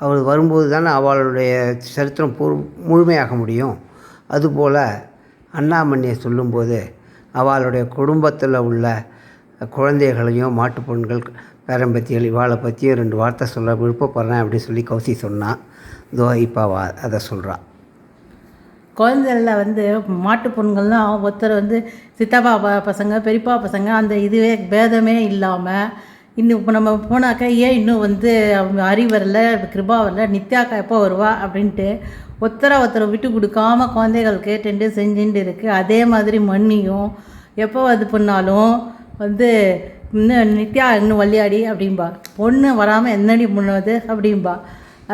அவள் வரும்போது தானே அவளுடைய சரித்திரம் முழுமையாக முடியும். அதுபோல் அண்ணாமணியை சொல்லும்போது அவளுடைய குடும்பத்தில் உள்ள குழந்தைகளையும் மாட்டு பொண்கள் பேரம்பத்திகள் இவாளை பற்றியும் 2 வார்த்தை சொல்ல விருப்பப்படுறேன் அப்படின்னு சொல்லி கௌசி சொன்னான். இதோ இப்போ அதை சொல்கிறான். குழந்தைகளில் வந்து மாட்டு பொண்கள்லாம் ஒருத்தர் வந்து சித்தப்பா பசங்க பெரியப்பா பசங்க அந்த இதுவே பேதமே இல்லாமல் இன்னும் இப்போ நம்ம போனாக்கா ஏன் இன்னும் வந்து ஹரி வரல, கிருபா வரல, நித்யாக்கா எப்போ வருவா அப்படின்ட்டு ஒருத்தரை விட்டு கொடுக்காம குழந்தைகள் கேட்டுட்டு செஞ்சுட்டு இருக்குது. அதே மாதிரி மண்ணியும் எப்போ அது பண்ணாலும் வந்து இன்னும் நித்யா இன்னும் வள்ளியாடி அப்படின்பா, பொண்ணு வராமல் என்னடி முன்னது அப்படின்பா.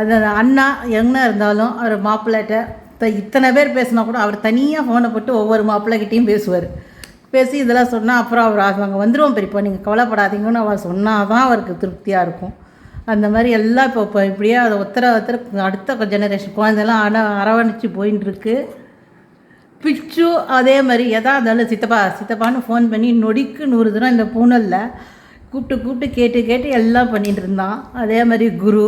அது அண்ணா எங்கே இருந்தாலும் அவர் மாப்பிள்ளைகிட்ட இத்தனை பேர் பேசினா கூட அவர் தனியாக ஃபோனை போட்டு ஒவ்வொரு மாப்பிள்ளைகிட்டையும் பேசுவார். பேசி இதெல்லாம் சொன்னால் அப்புறம் அவர் அங்கே வந்துடுவோம் பெரியப்பா நீங்கள் கவலைப்படாதீங்கன்னு அவர் சொன்னால் தான் அவருக்கு திருப்தியாக இருக்கும். அந்த மாதிரி எல்லாம் இப்போ இப்படியே அதை ஒருத்தர் அடுத்த ஜெனரேஷன் குழந்தைலாம் அரவணைச்சி போயின்னு இருக்கு. பிச்சு அதே மாதிரி எதா இருந்தாலும் சித்தப்பான்னு ஃபோன் பண்ணி நொடிக்கு 100 தடவை இந்த பூனலில் கூப்பிட்டு கேட்டு எல்லாம் பண்ணிகிட்டு இருந்தான். அதே மாதிரி குரு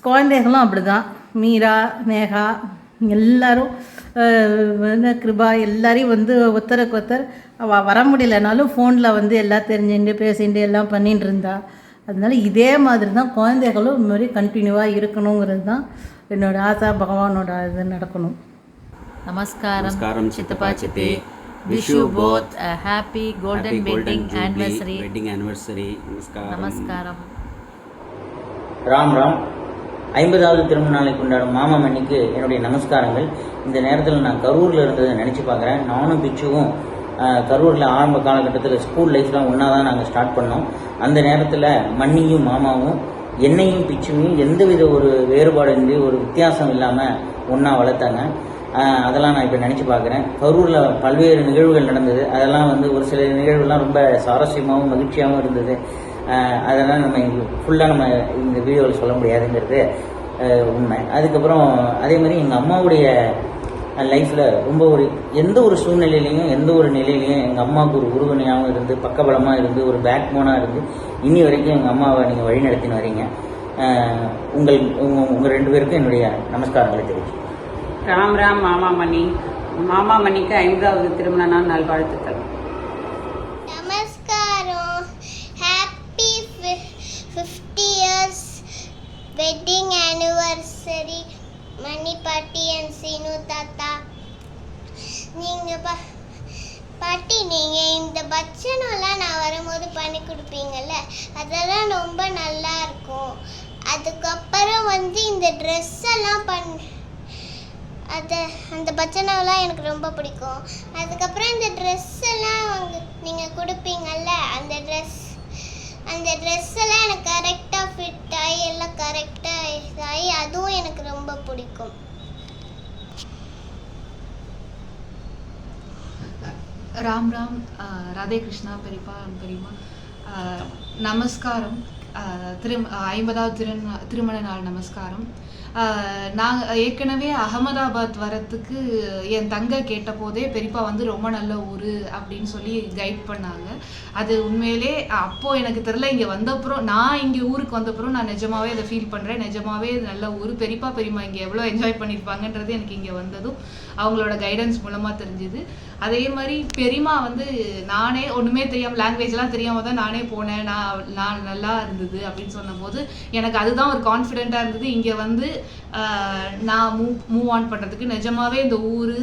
குழந்தைகளும் அப்படி தான். மீரா, நேகா எல்லோரும் கிருபா எல்லாரையும் வந்து ஒருத்தருக்கு ஒருத்தர் அவள் வர முடியலனாலும் ஃபோனில் வந்து எல்லாம் தெரிஞ்சுட்டு பேசிட்டு எல்லாம் பண்ணிகிட்டு இருந்தா. அதனால இதே மாதிரி தான் குழந்தைகளும் இந்த மாதிரி கண்டினியூவாக இருக்கணுங்கிறது தான் என்னோடய ஆசா. பகவானோட இது நடக்கணும். நமஸ்காரம் சித்தப்பா சித்தி. Wish you both a happy golden wedding anniversary. நமஸ்காரம். ராம் 50வது திருமண நாளை கொண்டாடும் மாமா மணிக்கு என்னுடைய நமஸ்காரங்கள். இந்த நேரத்தில் நான் கரூரில் இருந்ததை நினச்சி பார்க்குறேன். நானும் பிச்சுவும் கரூரில் ஆரம்ப காலகட்டத்தில் ஸ்கூல் லைஃப்லாம் ஒன்றா தான் நாங்கள் ஸ்டார்ட் பண்ணோம். அந்த நேரத்தில் மண்ணியும் மாமாவும் என்னையும் பிச்சுவையும் எந்தவித ஒரு வேறுபாடு ஒரு வித்தியாசம் இல்லாமல் ஒன்றா வளர்த்தாங்க. அதெல்லாம் நான் இப்போ நினச்சி பார்க்குறேன். கரூரில் பல்வேறு நிகழ்வுகள் நடந்தது. அதெல்லாம் வந்து ஒரு சில நிகழ்வுலாம் ரொம்ப சுவாரஸ்யமாகவும் மகிழ்ச்சியாகவும் இருந்தது. அதெல்லாம் நம்ம ஃபுல்லாக நம்ம இந்த வீடியோவில் சொல்ல முடியாதுங்கிறது உண்மை. அதுக்கப்புறம் அதே மாதிரி எங்கள் அம்மாவுடைய லைஃப்பில் ரொம்ப எந்த ஒரு சூழ்நிலையிலையும் எந்த ஒரு நிலையிலையும் எங்கள் அம்மாவுக்கு ஒரு உறுதுணையாகவும் இருந்து பக்கபலமாக இருந்து ஒரு பேக் போனாக இருந்து இன்னி வரைக்கும் எங்கள் அம்மாவை நீங்கள் வழி நடத்தின்னு வரீங்க. உங்கள் 2 பேருக்கும் என்னுடைய நமஸ்காரங்களை தெரிவிச்சு. ராம் மாமா மணிக்கு 50வது திருமண நாள் நல்வாழ்த்துக்கள். நமஸ்காரம். ஹாப்பி 50 years wedding anniversary மணி பாட்டி அண்ட் சீனு தாத்தா. பாட்டி நீங்கள் இந்த பட்சணம்லாம் நான் வரும்போது பண்ணி கொடுப்பீங்கள்ல, அதெல்லாம் ரொம்ப நல்லா இருக்கும். அதுக்கப்புறம் வந்து இந்த ட்ரெஸ் எல்லாம் அந்த பட்சணம்லாம் எனக்கு ரொம்ப பிடிக்கும். அதுக்கப்புறம் இந்த ட்ரெஸ் எல்லாம் நீங்கள் கொடுப்பீங்கள்ல, அந்த ட்ரெஸ் எல்லாம் எனக்கு கரெக்டாக ஃபிட் ஆகி எல்லாம் கரெக்டாக இதாகி அதுவும் எனக்கு ரொம்ப பிடிக்கும். ராம் ராம், ராதே கிருஷ்ணா, பெரியப்பா பெரியம்மா, நமஸ்காரம். 50வது திருமண நாள் நமஸ்காரம். நாங்கள் ஏற்கனவே அகமதாபாத் வரத்துக்கு என் தங்கை கேட்டபோதே பெரியப்பா வந்து ரொம்ப நல்ல ஊர் அப்படின்னு சொல்லி கைட் பண்ணாங்க. அது உண்மையிலே அப்போது எனக்கு தெரில, இங்கே வந்தப்புறம் நான் இங்கே ஊருக்கு வந்தப்புறம் நான் நிஜமாவே அதை ஃபீல் பண்ணுறேன். நிஜமாவே இது நல்ல ஊர். பெரியப்பா பெரியம்மா இங்கே எவ்வளோ என்ஜாய் பண்ணியிருப்பாங்கன்றது எனக்கு இங்கே வந்ததும் அவங்களோட கைடன்ஸ் மூலமாக தெரிஞ்சுது. அதே மாதிரி பெரியம்மா வந்து நானே ஒன்றுமே தெரியாமல், லாங்குவேஜ்லாம் தெரியாமல் தான் நானே போனேன். நான் நல்லா இருந்தது அப்படின்னு சொன்னபோது எனக்கு அதுதான் ஒரு கான்ஃபிடெண்ட்டாக இருந்தது. இங்கே வந்து நான் மூவ் ஆன் பண்ணுறதுக்கு நிஜமாவே இந்த ஊர்,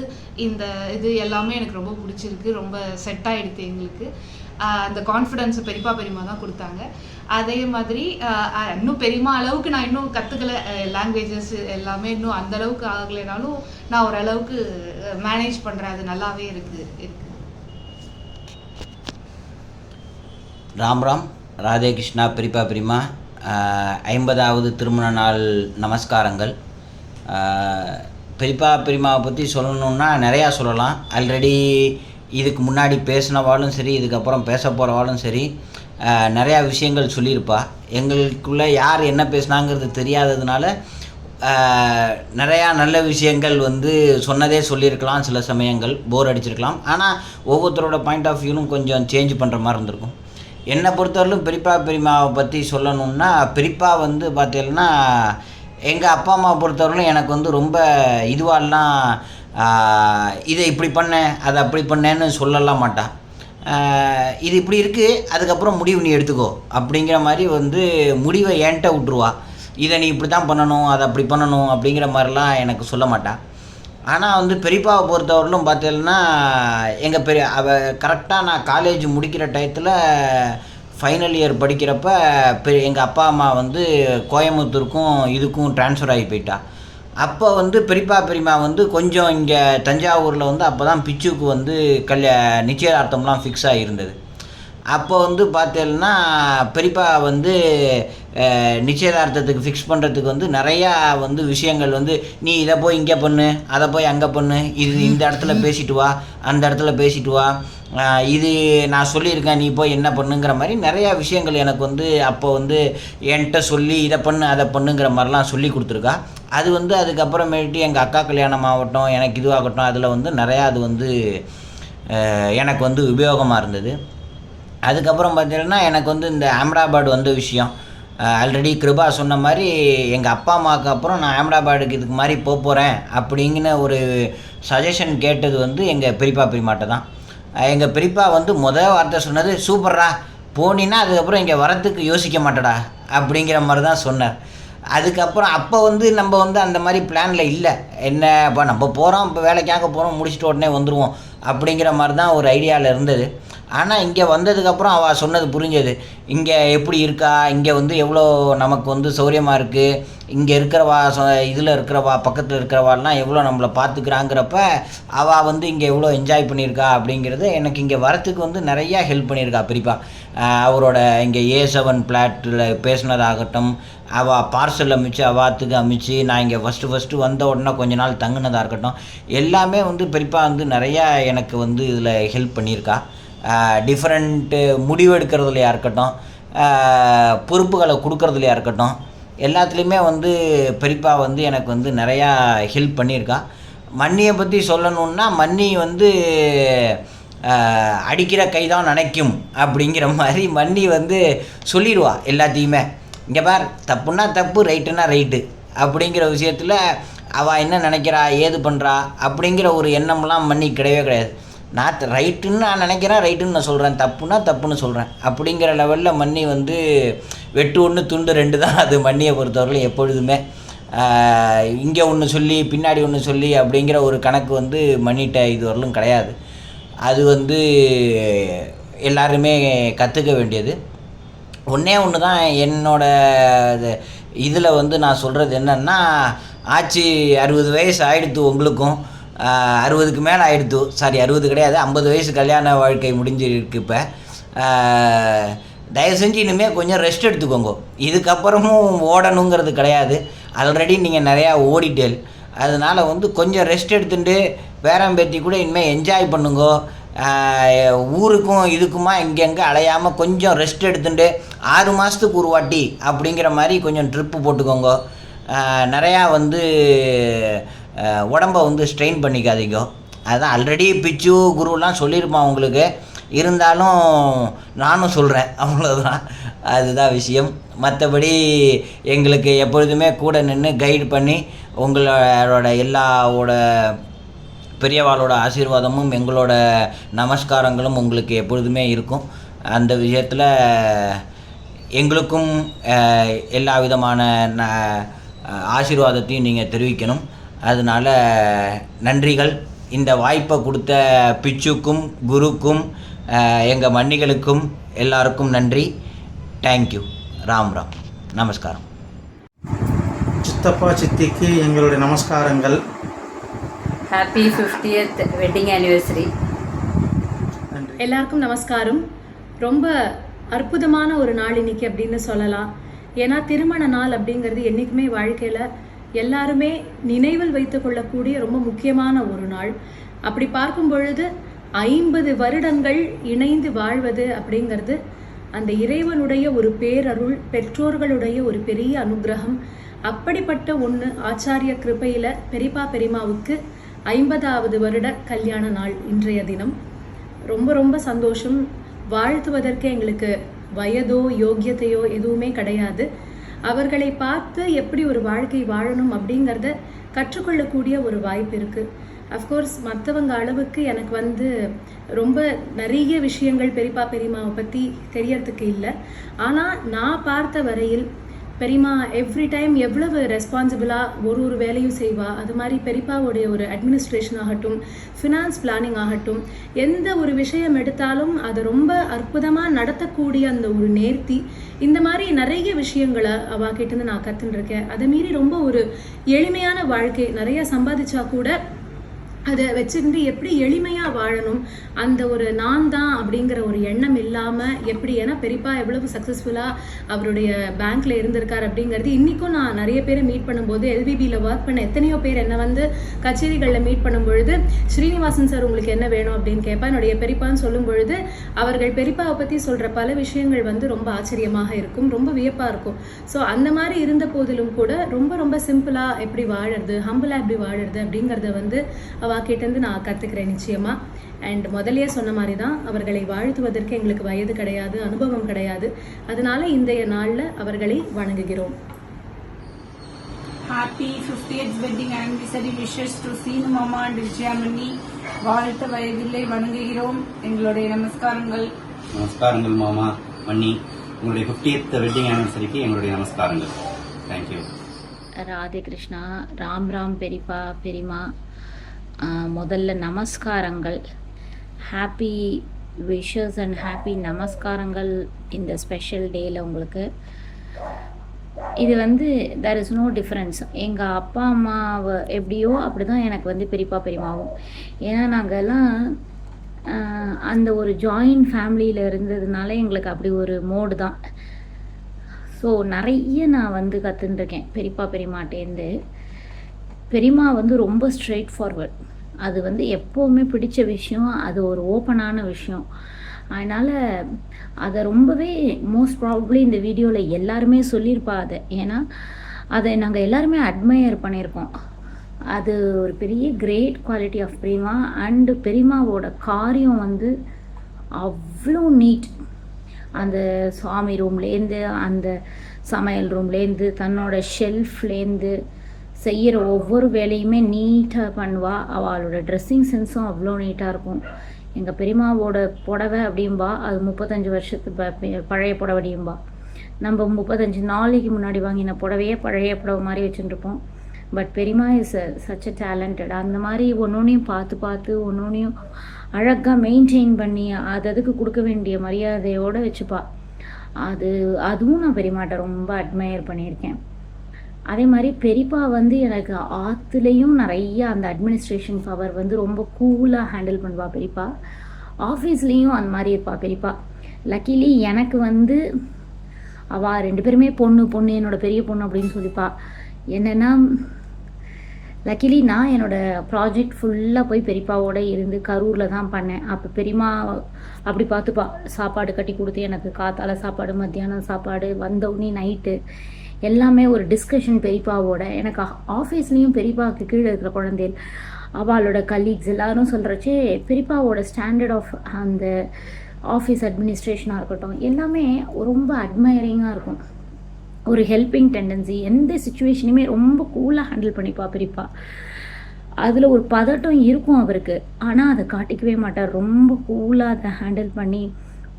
இந்த இது எல்லாமே எனக்கு ரொம்ப பிடிச்சிருக்கு. ரொம்ப செட் ஆகிடுது எங்களுக்கு. அந்த கான்ஃபிடென்ஸை பெரியம்மா தான் கொடுத்தாங்க. அதே மாதிரி இன்னும் பெரியம்மா அளவுக்கு நான் இன்னும் கற்றுக்கல. லாங்குவேஜஸ் எல்லாமே இன்னும் அந்த அளவுக்கு ஆகலைனாலும் நான் ஓரளவுக்கு மேனேஜ் பண்ணுறேன். அது நல்லாவே இருக்கு. ராம் ராம், ராதே கிருஷ்ணா, பெரியப்பா பெரியம்மா, 50வது திருமண நாள் நமஸ்காரங்கள். பெரியப்பா பெரியம்மாவை பற்றி சொல்லணுன்னா நிறையா சொல்லலாம். ஆல்ரெடி இதுக்கு முன்னாடி பேசினவாலும் சரி, இதுக்கப்புறம் பேச போகிறவாலும் சரி, நிறையா விஷயங்கள் சொல்லியிருப்பா. எங்களுக்குள்ளே யார் என்ன பேசுனாங்கிறது தெரியாததுனால நிறையா நல்ல விஷயங்கள் வந்து சொன்னதே சொல்லியிருக்கலாம். சில சமயங்கள் போர் அடிச்சிருக்கலாம். ஆனால் ஒவ்வொருத்தரோட பாயிண்ட் ஆஃப் வியூவும் கொஞ்சம் சேஞ்ச் பண்ணுற மாதிரி இருந்திருக்கும். என்னை பொறுத்தவரையிலும் பெரியப்பா பெரியம்மாவை பற்றி சொல்லணுன்னா, பெரியப்பா வந்து பார்த்தீங்கன்னா எங்கள் அப்பா அம்மாவை பொறுத்தவரையிலும் எனக்கு வந்து ரொம்ப இதுவாலாம் இதை இப்படி பண்ணேன் அதை அப்படி பண்ணேன்னு சொல்லலாம் மாட்டான். இது இப்படி இருக்குது, அதுக்கப்புறம் முடிவு நீ எடுத்துக்கோ அப்படிங்கிற மாதிரி வந்து முடிவை என்கிட்ட விட்ருவா. இதை நீ இப்படி தான் பண்ணணும், அதை அப்படி பண்ணணும் அப்படிங்கிற மாதிரிலாம் எனக்கு சொல்ல மாட்டான். ஆனால் வந்து பெரியப்பாவை பொறுத்தவரையிலும் பார்த்தீங்கன்னா அவள் கரெக்டாக நான் காலேஜ் முடிக்கிற டயத்தில் ஃபைனல் இயர் படிக்கிறப்ப எங்கள் அப்பா அம்மா வந்து கோயம்புத்தூருக்கும் இதுக்கும் ட்ரான்ஸ்ஃபர் ஆகி போயிட்டா. அப்போ வந்து பெரியப்பா பெரியம்மா வந்து கொஞ்சம் இங்கே தஞ்சாவூரில் வந்து அப்போ தான் பிச்சுக்கு வந்து நிச்சயதார்த்தம்லாம் ஃபிக்ஸ் ஆகியிருந்தது. அப்போ வந்து பார்த்தேன்னா பெரியப்பா வந்து நிச்சயதார்த்தத்துக்கு ஃபிக்ஸ் பண்ணுறதுக்கு வந்து நிறையா வந்து விஷயங்கள் வந்து நீ இதை போய் இங்கே பண்ணு, அதை போய் அங்கே பண்ணு, இது இந்த இடத்துல பேசிட்டு வா, அந்த இடத்துல பேசிட்டு வா, இது நான் சொல்லியிருக்கேன் நீ போய் என்ன பண்ணுங்கிற மாதிரி நிறையா விஷயங்கள் எனக்கு வந்து அப்போ வந்து என்கிட்ட சொல்லி இதை பண்ணு அதை பண்ணுங்கிற மாதிரிலாம் சொல்லி கொடுத்துருக்கா. அது வந்து அதுக்கப்புறமேட்டு எங்கள் அக்கா கல்யாணம் ஆகட்டும், எனக்கு இதுவாகட்டும், அதில் வந்து நிறையா அது வந்து எனக்கு வந்து உபயோகமாக இருந்தது. அதுக்கப்புறம் பார்த்தீங்கன்னா எனக்கு வந்து இந்த அஹமதாபாத் வந்த விஷயம் ஆல்ரெடி கிருபா சொன்ன மாதிரி எங்கள் அப்பா அம்மாவுக்கு அப்புறம் நான் அஹமதாபாத்துக்கு இதுக்கு மாதிரி போகிறேன் அப்படிங்கிற ஒரு சஜஷன் கேட்டது வந்து எங்கள் பெரியப்பா பெரியமாட்ட தான். எங்கள் பெரியப்பா வந்து வார்த்தை சொன்னது, சூப்பர்ரா போனீன்னா அதுக்கப்புறம் இங்கே வரத்துக்கு யோசிக்க மாட்டடா அப்படிங்கிற மாதிரி தான் சொன்னார். அதுக்கப்புறம் அப்போ வந்து நம்ம வந்து அந்த மாதிரி பிளானில் இல்லை. என்ன இப்போ நம்ம போகிறோம், இப்போ வேலைக்காக போகிறோம், முடிச்சுட்டு உடனே வந்துடுவோம் அப்படிங்கிற மாதிரி தான் ஒரு ஐடியாவில் இருந்தது. ஆனால் இங்கே வந்ததுக்கப்புறம் அவள் சொன்னது புரிஞ்சது. இங்கே எப்படி இருக்கா, இங்கே வந்து எவ்வளோ நமக்கு வந்து சௌரியமாக இருக்குது, இங்கே இருக்கிறவா இதில் இருக்கிறவா பக்கத்தில் இருக்கிறவாலாம் எவ்வளோ நம்மளை பார்த்துக்கிறாங்கிறப்ப அவள் வந்து இங்கே எவ்வளோ என்ஜாய் பண்ணியிருக்கா அப்படிங்கிறது எனக்கு இங்கே வரத்துக்கு வந்து நிறையா ஹெல்ப் பண்ணியிருக்கா பெரியப்பா. அவரோட இங்கே A7 பிளாட்டில் பேசினதாகட்டும், அவள் பார்சல் அமைச்சு அவாத்துக்கு அமைச்சு நான் இங்கே ஃபஸ்ட்டு வந்த உடனே கொஞ்ச நாள் தங்குனதாக இருக்கட்டும், எல்லாமே வந்து பெரியப்பா வந்து நிறையா எனக்கு வந்து இதில் ஹெல்ப் பண்ணியிருக்கா. டிஃப்ரெண்ட்டு முடிவெடுக்கிறதுலையா இருக்கட்டும், பொறுப்புகளை கொடுக்கறதுலையா இருக்கட்டும், எல்லாத்துலேயுமே வந்து பெரியப்பா வந்து எனக்கு வந்து நிறையா ஹெல்ப் பண்ணியிருக்கா. மன்னியை பற்றி சொல்லணுன்னா, மன்னி வந்து அடிக்கிற கை தான் நினைக்கும் அப்படிங்கிற மாதிரி மன்னி வந்து சொல்லிடுவா எல்லாத்தையுமே. இங்கே பார், தப்புன்னா தப்பு, ரைட்டுன்னா ரைட்டு அப்படிங்கிற விஷயத்தில் அவள் என்ன நினைக்கிறா, ஏது பண்ணுறா அப்படிங்கிற ஒரு எண்ணம்லாம் மன்னி கிடையவே கிடையாது. நான் ரைட்டுன்னு நான் நினைக்கிறேன், ரைட்டுன்னு நான் சொல்கிறேன், தப்புன்னா தப்புன்னு சொல்கிறேன் அப்படிங்கிற லெவலில் மன்னி வந்து வெட்டு 1 துண்டு 2 தான் அது மன்னியை பொறுத்தவரையிலும் எப்பொழுதுமே. இங்கே ஒன்று சொல்லி பின்னாடி ஒன்று சொல்லி அப்படிங்கிற ஒரு கணக்கு வந்து மன்னிட்ட இது வரலும் கிடையாது. அது வந்து எல்லாருமே கற்றுக்க வேண்டியது. ஒன்றே ஒன்று தான் என்னோட இதில் வந்து நான் சொல்கிறது என்னென்னா, ஆச்சு 60 வயசு ஆகிடுத்து, உங்களுக்கும் 60க்கு மேலே ஆகிடுத்து, சாரி 60 கிடையாது, 50 வயசு கல்யாண வாழ்க்கை முடிஞ்சிருக்கு. இப்போ தயவு செஞ்சு இனிமேல் கொஞ்சம் ரெஸ்ட் எடுத்துக்கோங்க. இதுக்கப்புறமும் ஓடணுங்கிறது கிடையாது, ஆல்ரெடி நீங்கள் நிறையா ஓடிட்டேல். அதனால் வந்து கொஞ்சம் ரெஸ்ட் எடுத்துட்டு பேரம்பேத்தி கூட இனிமேல் என்ஜாய் பண்ணுங்க. ஊருக்கும் இதுக்குமா இங்கெங்கே அலையாமல் கொஞ்சம் ரெஸ்ட் எடுத்துட்டு 6 மாதத்துக்கு ஒரு வாட்டி அப்படிங்கிற மாதிரி கொஞ்சம் ட்ரிப்பு போட்டுக்கோங்க. நிறையா வந்து உடம்பை வந்து ஸ்ட்ரெயின் பண்ணிக்காதீங்க. அதுதான் ஆல்ரெடி பிச்சு குருலாம் சொல்லியிருப்பான் உங்களுக்கு, இருந்தாலும் நானும் சொல்கிறேன், அவ்வளோதான். அதுதான் விஷயம். மற்றபடி எங்களுக்கு எப்பொழுதுமே கூட நின்று கைடு பண்ணி உங்களோட எல்லாவோட பெரியவாளோட ஆசீர்வாதமும் எங்களோட நமஸ்காரங்களும் உங்களுக்கு எப்பொழுதுமே இருக்கும். அந்த விஷயத்தில் எங்களுக்கும் எல்லா விதமான ஆசீர்வாதத்தையும் நீங்கள் தெரிவிக்கணும். அதனால் நன்றிகள். இந்த வாய்ப்பை கொடுத்த பிச்சுக்கும் குருக்கும் எங்கள் மன்னிகளுக்கும் எல்லாருக்கும் நன்றி. தேங்க்யூ. ராம் ராம். நமஸ்காரம். சித்தப்பா சித்திக்கு எங்களுடைய நமஸ்காரங்கள். Happy 50th wedding anniversary. எல்லாருக்கும் நமஸ்காரம். ரொம்ப அற்புதமான ஒரு நாள் இன்னைக்கு அப்படின்னு சொல்லலாம். ஏன்னா திருமண நாள் அப்படிங்கிறது என்றைக்குமே வாழ்க்கையில் எல்லாருமே நினைவில் வைத்து கொள்ளக்கூடிய ரொம்ப முக்கியமான ஒரு நாள். அப்படி பார்க்கும் பொழுது 50 வருடங்கள் இணைந்து வாழ்வது அப்படிங்கிறது அந்த இறைவனுடைய ஒரு பேரருள், பெற்றோர்களுடைய ஒரு பெரிய அனுகிரகம். அப்படிப்பட்ட ஒன்று ஆச்சாரிய கிருபையில் பெரியப்பா பெரியம்மாவுக்கு 50வது வருட கல்யாண நாள் இன்றைய தினம். ரொம்ப ரொம்ப சந்தோஷம். வாழ்த்துவதற்கு எங்களுக்கு வயதோ யோக்கியத்தையோ எதுவுமே கிடையாது. அவர்களை பார்த்து எப்படி ஒரு வாழ்க்கை வாழணும் அப்படிங்கிறத கற்றுக்கொள்ளக்கூடிய ஒரு வாய்ப்பு இருக்குது. அஃப்கோர்ஸ் மற்றவங்க அளவுக்கு எனக்கு வந்து ரொம்ப நிறைய விஷயங்கள் பெரியப்பா பெரியம்மாவை பற்றி தெரியறதுக்கு இல்லை. ஆனால் நான் பார்த்த வரையில் பெரியம்மா எவ்ரி டைம் எவ்வளவு ரெஸ்பான்சிபிளாக ஒரு வேலையும் செய்வா. அது மாதிரி பெரியப்பாவுடைய ஒரு அட்மினிஸ்ட்ரேஷன் ஆகட்டும், ஃபினான்ஸ் பிளானிங் ஆகட்டும், எந்த ஒரு விஷயம் எடுத்தாலும் அதை ரொம்ப அற்புதமாக நடத்தக்கூடிய அந்த ஒரு நேர்த்தி, இந்த மாதிரி நிறைய விஷயங்களை அவகிட்டேருந்து நான் கற்றுருக்கேன். அதை மீறி ரொம்ப ஒரு எளிமையான வாழ்க்கை, நிறைய சம்பாதிச்சா கூட அதை வச்சுருந்து எப்படி எளிமையாக வாழணும், அந்த ஒரு நான் தான் அப்படிங்கிற ஒரு எண்ணம் இல்லாமல் எப்படி, ஏன்னா பெரியப்பா எவ்வளவு சக்ஸஸ்ஃபுல்லாக அவருடைய பேங்க்கில் இருந்திருக்கார் அப்படிங்கிறது இன்றைக்கும் நான் நிறைய பேரை மீட் பண்ணும்போது, எல்பிபியில் ஒர்க் பண்ண எத்தனையோ பேர் என்னை வந்து கச்சேரிகளில் மீட் பண்ணும்பொழுது ஸ்ரீனிவாசன் சார் உங்களுக்கு என்ன வேணும் அப்படின்னு கேட்பா. என்னுடைய பெரியப்பான்னு சொல்லும் பொழுது அவர்கள் பெரியப்பாவை பற்றி சொல்கிற பல விஷயங்கள் வந்து ரொம்ப ஆச்சரியமாக இருக்கும், ரொம்ப வியப்பாக இருக்கும். ஸோ அந்த மாதிரி இருந்த போதிலும் கூட ரொம்ப ரொம்ப சிம்பிளாக எப்படி வாழறது, ஹம்பிளாக எப்படி வாழறது அப்படிங்கிறத வந்து வாக்கிட்டேருந்து நான் கற்றுக்கிறேன் நிச்சயமாக. அண்ட் முதலே சொன்ன மாதிரி தான், அவர்களை வாழ்த்துவதற்கு எங்களுக்கு வயது கிடையாது, அனுபவம் கிடையாது. அதனால இன்றைய நாளில் அவர்களை வணங்குகிறோம். Happy 50th wedding anniversary wishes to Seenu மாமா அண்ட் விஜயாமணி. வாழ்த்த வயதில்லை, வணங்குகிறோம். எங்களுடைய நமஸ்காரங்கள். நமஸ்காரங்கள் மாமா மணி. உங்களுடைய 50th வெட்டிங் ஆனிவர்சரிக்கு எங்களுடைய நமஸ்காரங்கள். தேங்க்யூ. ராதே கிருஷ்ணா. ராம் ராம் பெரியப்பா பெரியம்மா. முதல்ல நமஸ்காரங்கள், ஹாப்பி விஷஸ் அண்ட் ஹாப்பி நமஸ்காரங்கள் இந்த ஸ்பெஷல் டேயில் உங்களுக்கு. இது வந்து தேர் இஸ் நோ டிஃப்ரென்ஸ். எங்கள் அப்பா அம்மாவை எப்படியோ அப்படி தான் எனக்கு வந்து பெரியப்பா பெரியம்மாவும். ஏன்னா நாங்கள்லாம் அந்த ஒரு ஜாயிண்ட் ஃபேமிலியில் இருந்ததுனால எங்களுக்கு அப்படி ஒரு மோடு தான். ஸோ நிறைய நான் வந்து கற்றுருக்கேன் பெரியப்பா பெரியம்மாட்டேருந்து. பெரியம்மா வந்து ரொம்ப ஸ்ட்ரெயிட் ஃபார்வர்ட். அது வந்து எப்போவுமே பிடிச்ச விஷயம், அது ஒரு ஓப்பனான விஷயம். அதனால் அதை ரொம்பவே மோஸ்ட் ப்ராபப்ளி இந்த வீடியோவில் எல்லாருமே சொல்லியிருப்பா அதை. ஏன்னா அதை நாங்கள் எல்லாருமே அட்மையர் பண்ணியிருக்கோம். அது ஒரு பெரிய கிரேட் குவாலிட்டி ஆஃப் பெரியம்மா. அண்டு பெரியம்மாவோட காரியம் வந்து அவ்வளோ நீட். அந்த சுவாமி ரூம்லேருந்து, அந்த சமையல் ரூம்லேருந்து, தன்னோட ஷெல்ஃப்லேருந்து செய்கிற ஒவ்வொரு வேலையுமே நீட்டாக பண்ணுவா. அவளோட ட்ரெஸ்ஸிங் சென்ஸும் அவ்வளோ நீட்டாக இருக்கும். எங்கள் பெரியம்மாவோட புடவை அப்படின்பா, அது 35 வருஷத்து பழைய புடவைடியும்பா. நம்ம 35 நாளைக்கு முன்னாடி வாங்கின புடவையே பழைய புடவை மாதிரி வச்சுட்டுருப்போம். பட் பெரியமா இஸ் சச் அ டேலண்டட். அந்த மாதிரி ஒன்னொன்னையும் பார்த்து பார்த்து ஒன்னொன்னையும் அழகாக மெயின்டைன் பண்ணி அதுக்கு கொடுக்க வேண்டிய மரியாதையோடு வச்சுப்பா. அதுவும் நான் பெரியமாட்ட ரொம்ப அட்மையர் பண்ணியிருக்கேன். அதே மாதிரி பெரியப்பா வந்து எனக்கு ஆற்றுலேயும் நிறைய அந்த அட்மினிஸ்ட்ரேஷன் பவர் வந்து ரொம்ப கூலாக ஹேண்டில் பண்ணுவா பெரியப்பா. ஆஃபீஸ்லேயும் அந்த மாதிரி இருப்பா பெரியப்பா. லக்கிலி எனக்கு வந்து அவள் 2 பேருமே பொண்ணு என்னோட பெரிய பொண்ணு அப்படின்னு சொல்லிப்பா. என்னென்னா லக்கிலி நான் என்னோடய ப்ராஜெக்ட் ஃபுல்லாக போய் பெரியப்பாவோட இருந்து கரூரில் தான் பண்ணேன். அப்போ பெரியமா அப்படி பார்த்துப்பா. சாப்பாடு கட்டி கொடுத்து எனக்கு காத்தால சாப்பாடு, மத்தியானம் சாப்பாடு, வந்தவுடனே நைட்டு எல்லாமே ஒரு டிஸ்கஷன் பெரியப்பாவோட. எனக்கு ஆஃபீஸ்லேயும் பெரியப்பாவுக்கு கீழே இருக்கிற குழந்தைகள் அவளோட கலீக்ஸ் எல்லாரும் சொல்கிறச்சே பெரியப்பாவோட ஸ்டாண்டர்ட் ஆஃப் அந்த ஆஃபீஸ் அட்மினிஸ்ட்ரேஷனாக இருக்கட்டும் எல்லாமே ரொம்ப அட்மையரிங்காக இருக்கும். ஒரு ஹெல்பிங் டெண்டன்சி, எந்த சுச்சுவேஷனையுமே ரொம்ப கூலாக ஹேண்டில் பண்ணிப்பா பெரியப்பா. அதில் ஒரு பதட்டம் இருக்கும் அவருக்கு, ஆனால் அதை காட்டிக்கவே மாட்டார். ரொம்ப கூலாக அதை ஹேண்டில் பண்ணி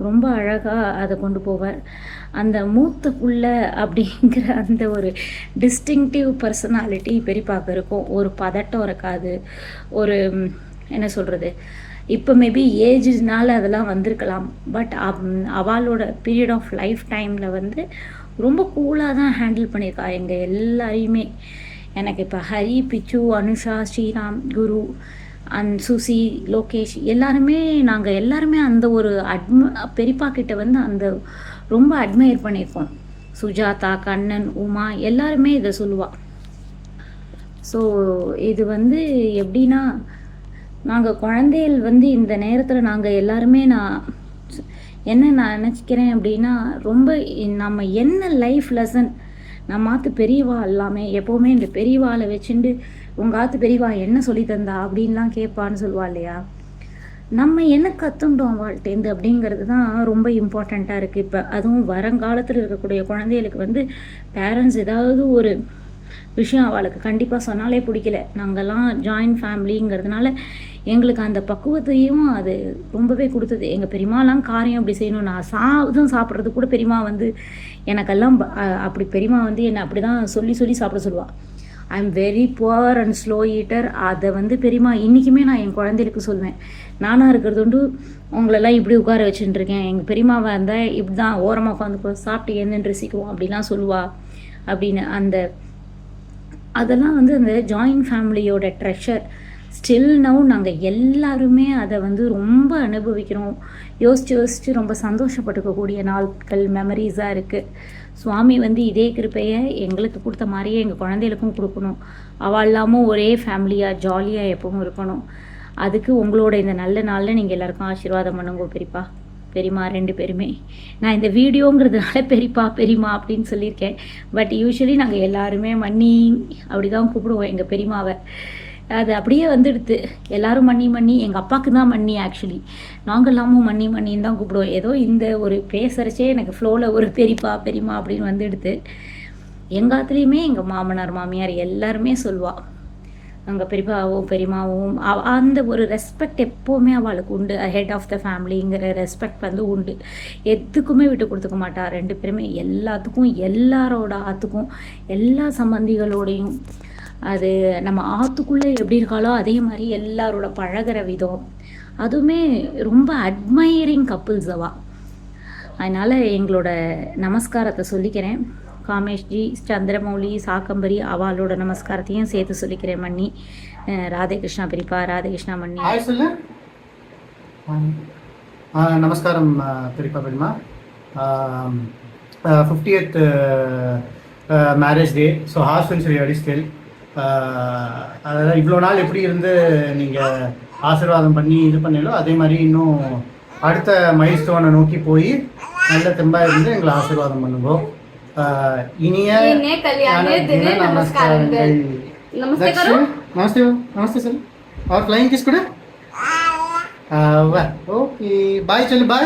ரொம்ப அழகாக அதை கொண்டு போவார். அந்த மூத்த புள்ள அப்படிங்கிற அந்த ஒரு டிஸ்டிங்டிவ் பர்சனாலிட்டி பெரியப்பாவுக்கு இருக்கும். ஒரு பதட்டம் இருக்காது. ஒரு என்ன சொல்கிறது, இப்போ மேபி ஏஜ்னால அதெல்லாம் வந்திருக்கலாம். பட் அவளோட பீரியட் ஆஃப் லைஃப் டைமில் வந்து ரொம்ப கூலாக தான் ஹேண்டில் பண்ணியிருக்கா எங்கள் எல்லாரையுமே. எனக்கு இப்போ ஹரி, பிச்சு, அனுஷா, ஸ்ரீராம், குரு அண்ட் சுசி, லோகேஷ் எல்லாருமே நாங்கள் எல்லாருமே அந்த ஒரு பெரியப்பா கிட்ட வந்து அந்த ரொம்ப அட்மையர் பண்ணியிருக்கோம். சுஜாதா, கண்ணன், உமா எல்லாருமே இதை சொல்லுவாள். ஸோ இது வந்து எப்படின்னா நாங்கள் குழந்தைகள் வந்து இந்த நேரத்தில் நாங்கள் எல்லாருமே நான் நினச்சிக்கிறேன் அப்படின்னா ரொம்ப நம்ம என்ன லைஃப் லெசன் நம்ம ஆற்று பெரியவா எல்லாமே எப்போவுமே இந்த பெரியவாளை வச்சுட்டு உங்கள் ஆற்று பெரியவா என்ன சொல்லி தந்தா அப்படின்லாம் கேட்பான்னு சொல்லுவா இல்லையா. நம்ம என்ன கற்றுண்டோம் வாழ்க்கைந்து அப்படிங்கிறது தான் ரொம்ப இம்பார்ட்டண்ட்டாக இருக்குது. இப்போ அதுவும் வருங்காலத்தில் இருக்கக்கூடிய குழந்தைகளுக்கு வந்து பேரண்ட்ஸ் ஏதாவது ஒரு விஷயம் அவளுக்கு கண்டிப்பாக சொன்னாலே பிடிக்கல. நாங்கள்லாம் ஜாயின்ட் ஃபேமிலிங்கிறதுனால எங்களுக்கு அந்த பக்குவத்தையும் அது ரொம்பவே கொடுத்தது. எங்கள் பெரியமாலாம் காரியம் அப்படி செய்யணும், நான் சாப்பிட்றது கூட பெரியமா வந்து எனக்கெல்லாம் அப்படி பெரியமா வந்து என்னை அப்படி தான் சொல்லி சாப்பிட சொல்லுவாள். I am very poor and slow eater. அதை வந்து பெரியமா இன்றைக்குமே நான் என் குழந்தைகளுக்கு சொல்வேன். நானாக இருக்கிறது உண்டு உங்களெல்லாம் இப்படி உட்கார வச்சுட்டுருக்கேன், எங்கள் பெரியமாவை இருந்தால் இப்படி தான் ஓரமாக உட்காந்து சாப்பிட்டு என்னென்னு ரசிக்குவோம் அப்படிலாம் சொல்லுவாள் அப்படின்னு. அதெல்லாம் வந்து அந்த ஜாயின்ட் ஃபேமிலியோட ட்ரெஷர். ஸ்டில் நவ் நாங்கள் எல்லாருமே அதை வந்து ரொம்ப அனுபவிக்கிறோம். யோசித்து ரொம்ப சந்தோஷப்பட்டுக்கக்கூடிய நாட்கள், மெமரிஸாக இருக்குது. சுவாமி வந்து இதே கிருப்பையை எங்களுக்கு கொடுத்த மாதிரியே எங்கள் குழந்தைகளுக்கும் கொடுக்கணும். அவள் இல்லாமல் ஒரே ஃபேமிலியாக ஜாலியாக எப்பவும் இருக்கணும். அதுக்கு உங்களோட இந்த நல்ல நாளில் நீங்கள் எல்லாருக்கும் ஆசீர்வாதம் பண்ணுங்க பெரியப்பா பெரியமா 2 பேருமே. நான் இந்த வீடியோங்கிறதுனால பெரியமா அப்படின்னு சொல்லியிருக்கேன். பட் யூஸ்வலி நாங்கள் எல்லாருமே மன்னி அப்படி தான் கூப்பிடுவோம் எங்கள் பெரியமாவை. அது அப்படியே வந்துடுது. எல்லோரும் மன்னி எங்கள் அப்பாவுக்கு தான் மன்னி. ஆக்சுவலி நாங்கள் எல்லாமும் மன்னின்னு தான் கூப்பிடுவோம். ஏதோ இந்த ஒரு பேசுகிறச்சே எனக்கு ஃப்ளோவில் ஒரு பெரியமா அப்படின்னு வந்துடுது. எங்காத்துலேயுமே எங்கள் மாமனார் மாமியார் எல்லாருமே சொல்லுவாள். அங்கே பெரியமாவும் அந்த ஒரு ரெஸ்பெக்ட் எப்போவுமே அவளுக்கு உண்டு. ஹெட் ஆஃப் த ஃபேமிலிங்கிற ரெஸ்பெக்ட் வந்து உண்டு. எதுக்குமே விட்டு கொடுத்துக்க மாட்டா. 2 பேருமே எல்லாத்துக்கும், எல்லாரோட ஆற்றுக்கும், எல்லா சம்பந்திகளோடையும். அது நம்ம ஆற்றுக்குள்ளே எப்படி இருக்காளோ அதே மாதிரி எல்லாரோட பழகிற விதம் அதுவுமே ரொம்ப அட்மையரிங் கப்புள்ஸ் அவா. அதனால் எங்களோட நமஸ்காரத்தை சொல்லிக்கிறேன். காமேஷ்ஜி, சந்திரமௌலி, சாக்கம்பரி அவளோட நமஸ்காரத்தையும் சேர்த்து சொல்லிக்கிறேன். மன்னி, ராதே கிருஷ்ணா பெரியப்பா, ராதே கிருஷ்ணா மன்னி. நமஸ்காரம் பெரியப்பா பெரியமா. 50th marriage day. ஸோ ஹார்ஸ் ஃபென்சரி அடிஸ்டேல். அதாவது இவ்வளோ நாள் எப்படி இருந்து நீங்கள் ஆசீர்வாதம் பண்ணி இது பண்ணீங்களோ அதே மாதிரி இன்னும் அடுத்த மைல்ஸ்டோனை நோக்கி போய் நல்ல தெம்பாக இருந்து எங்களை ஆசீர்வாதம் பண்ணுங்க. இனிய நமஸ்காரங்கள். நமஸ்தே சார். और फ्लाइंग किस को? Okay bye. चलो बाय.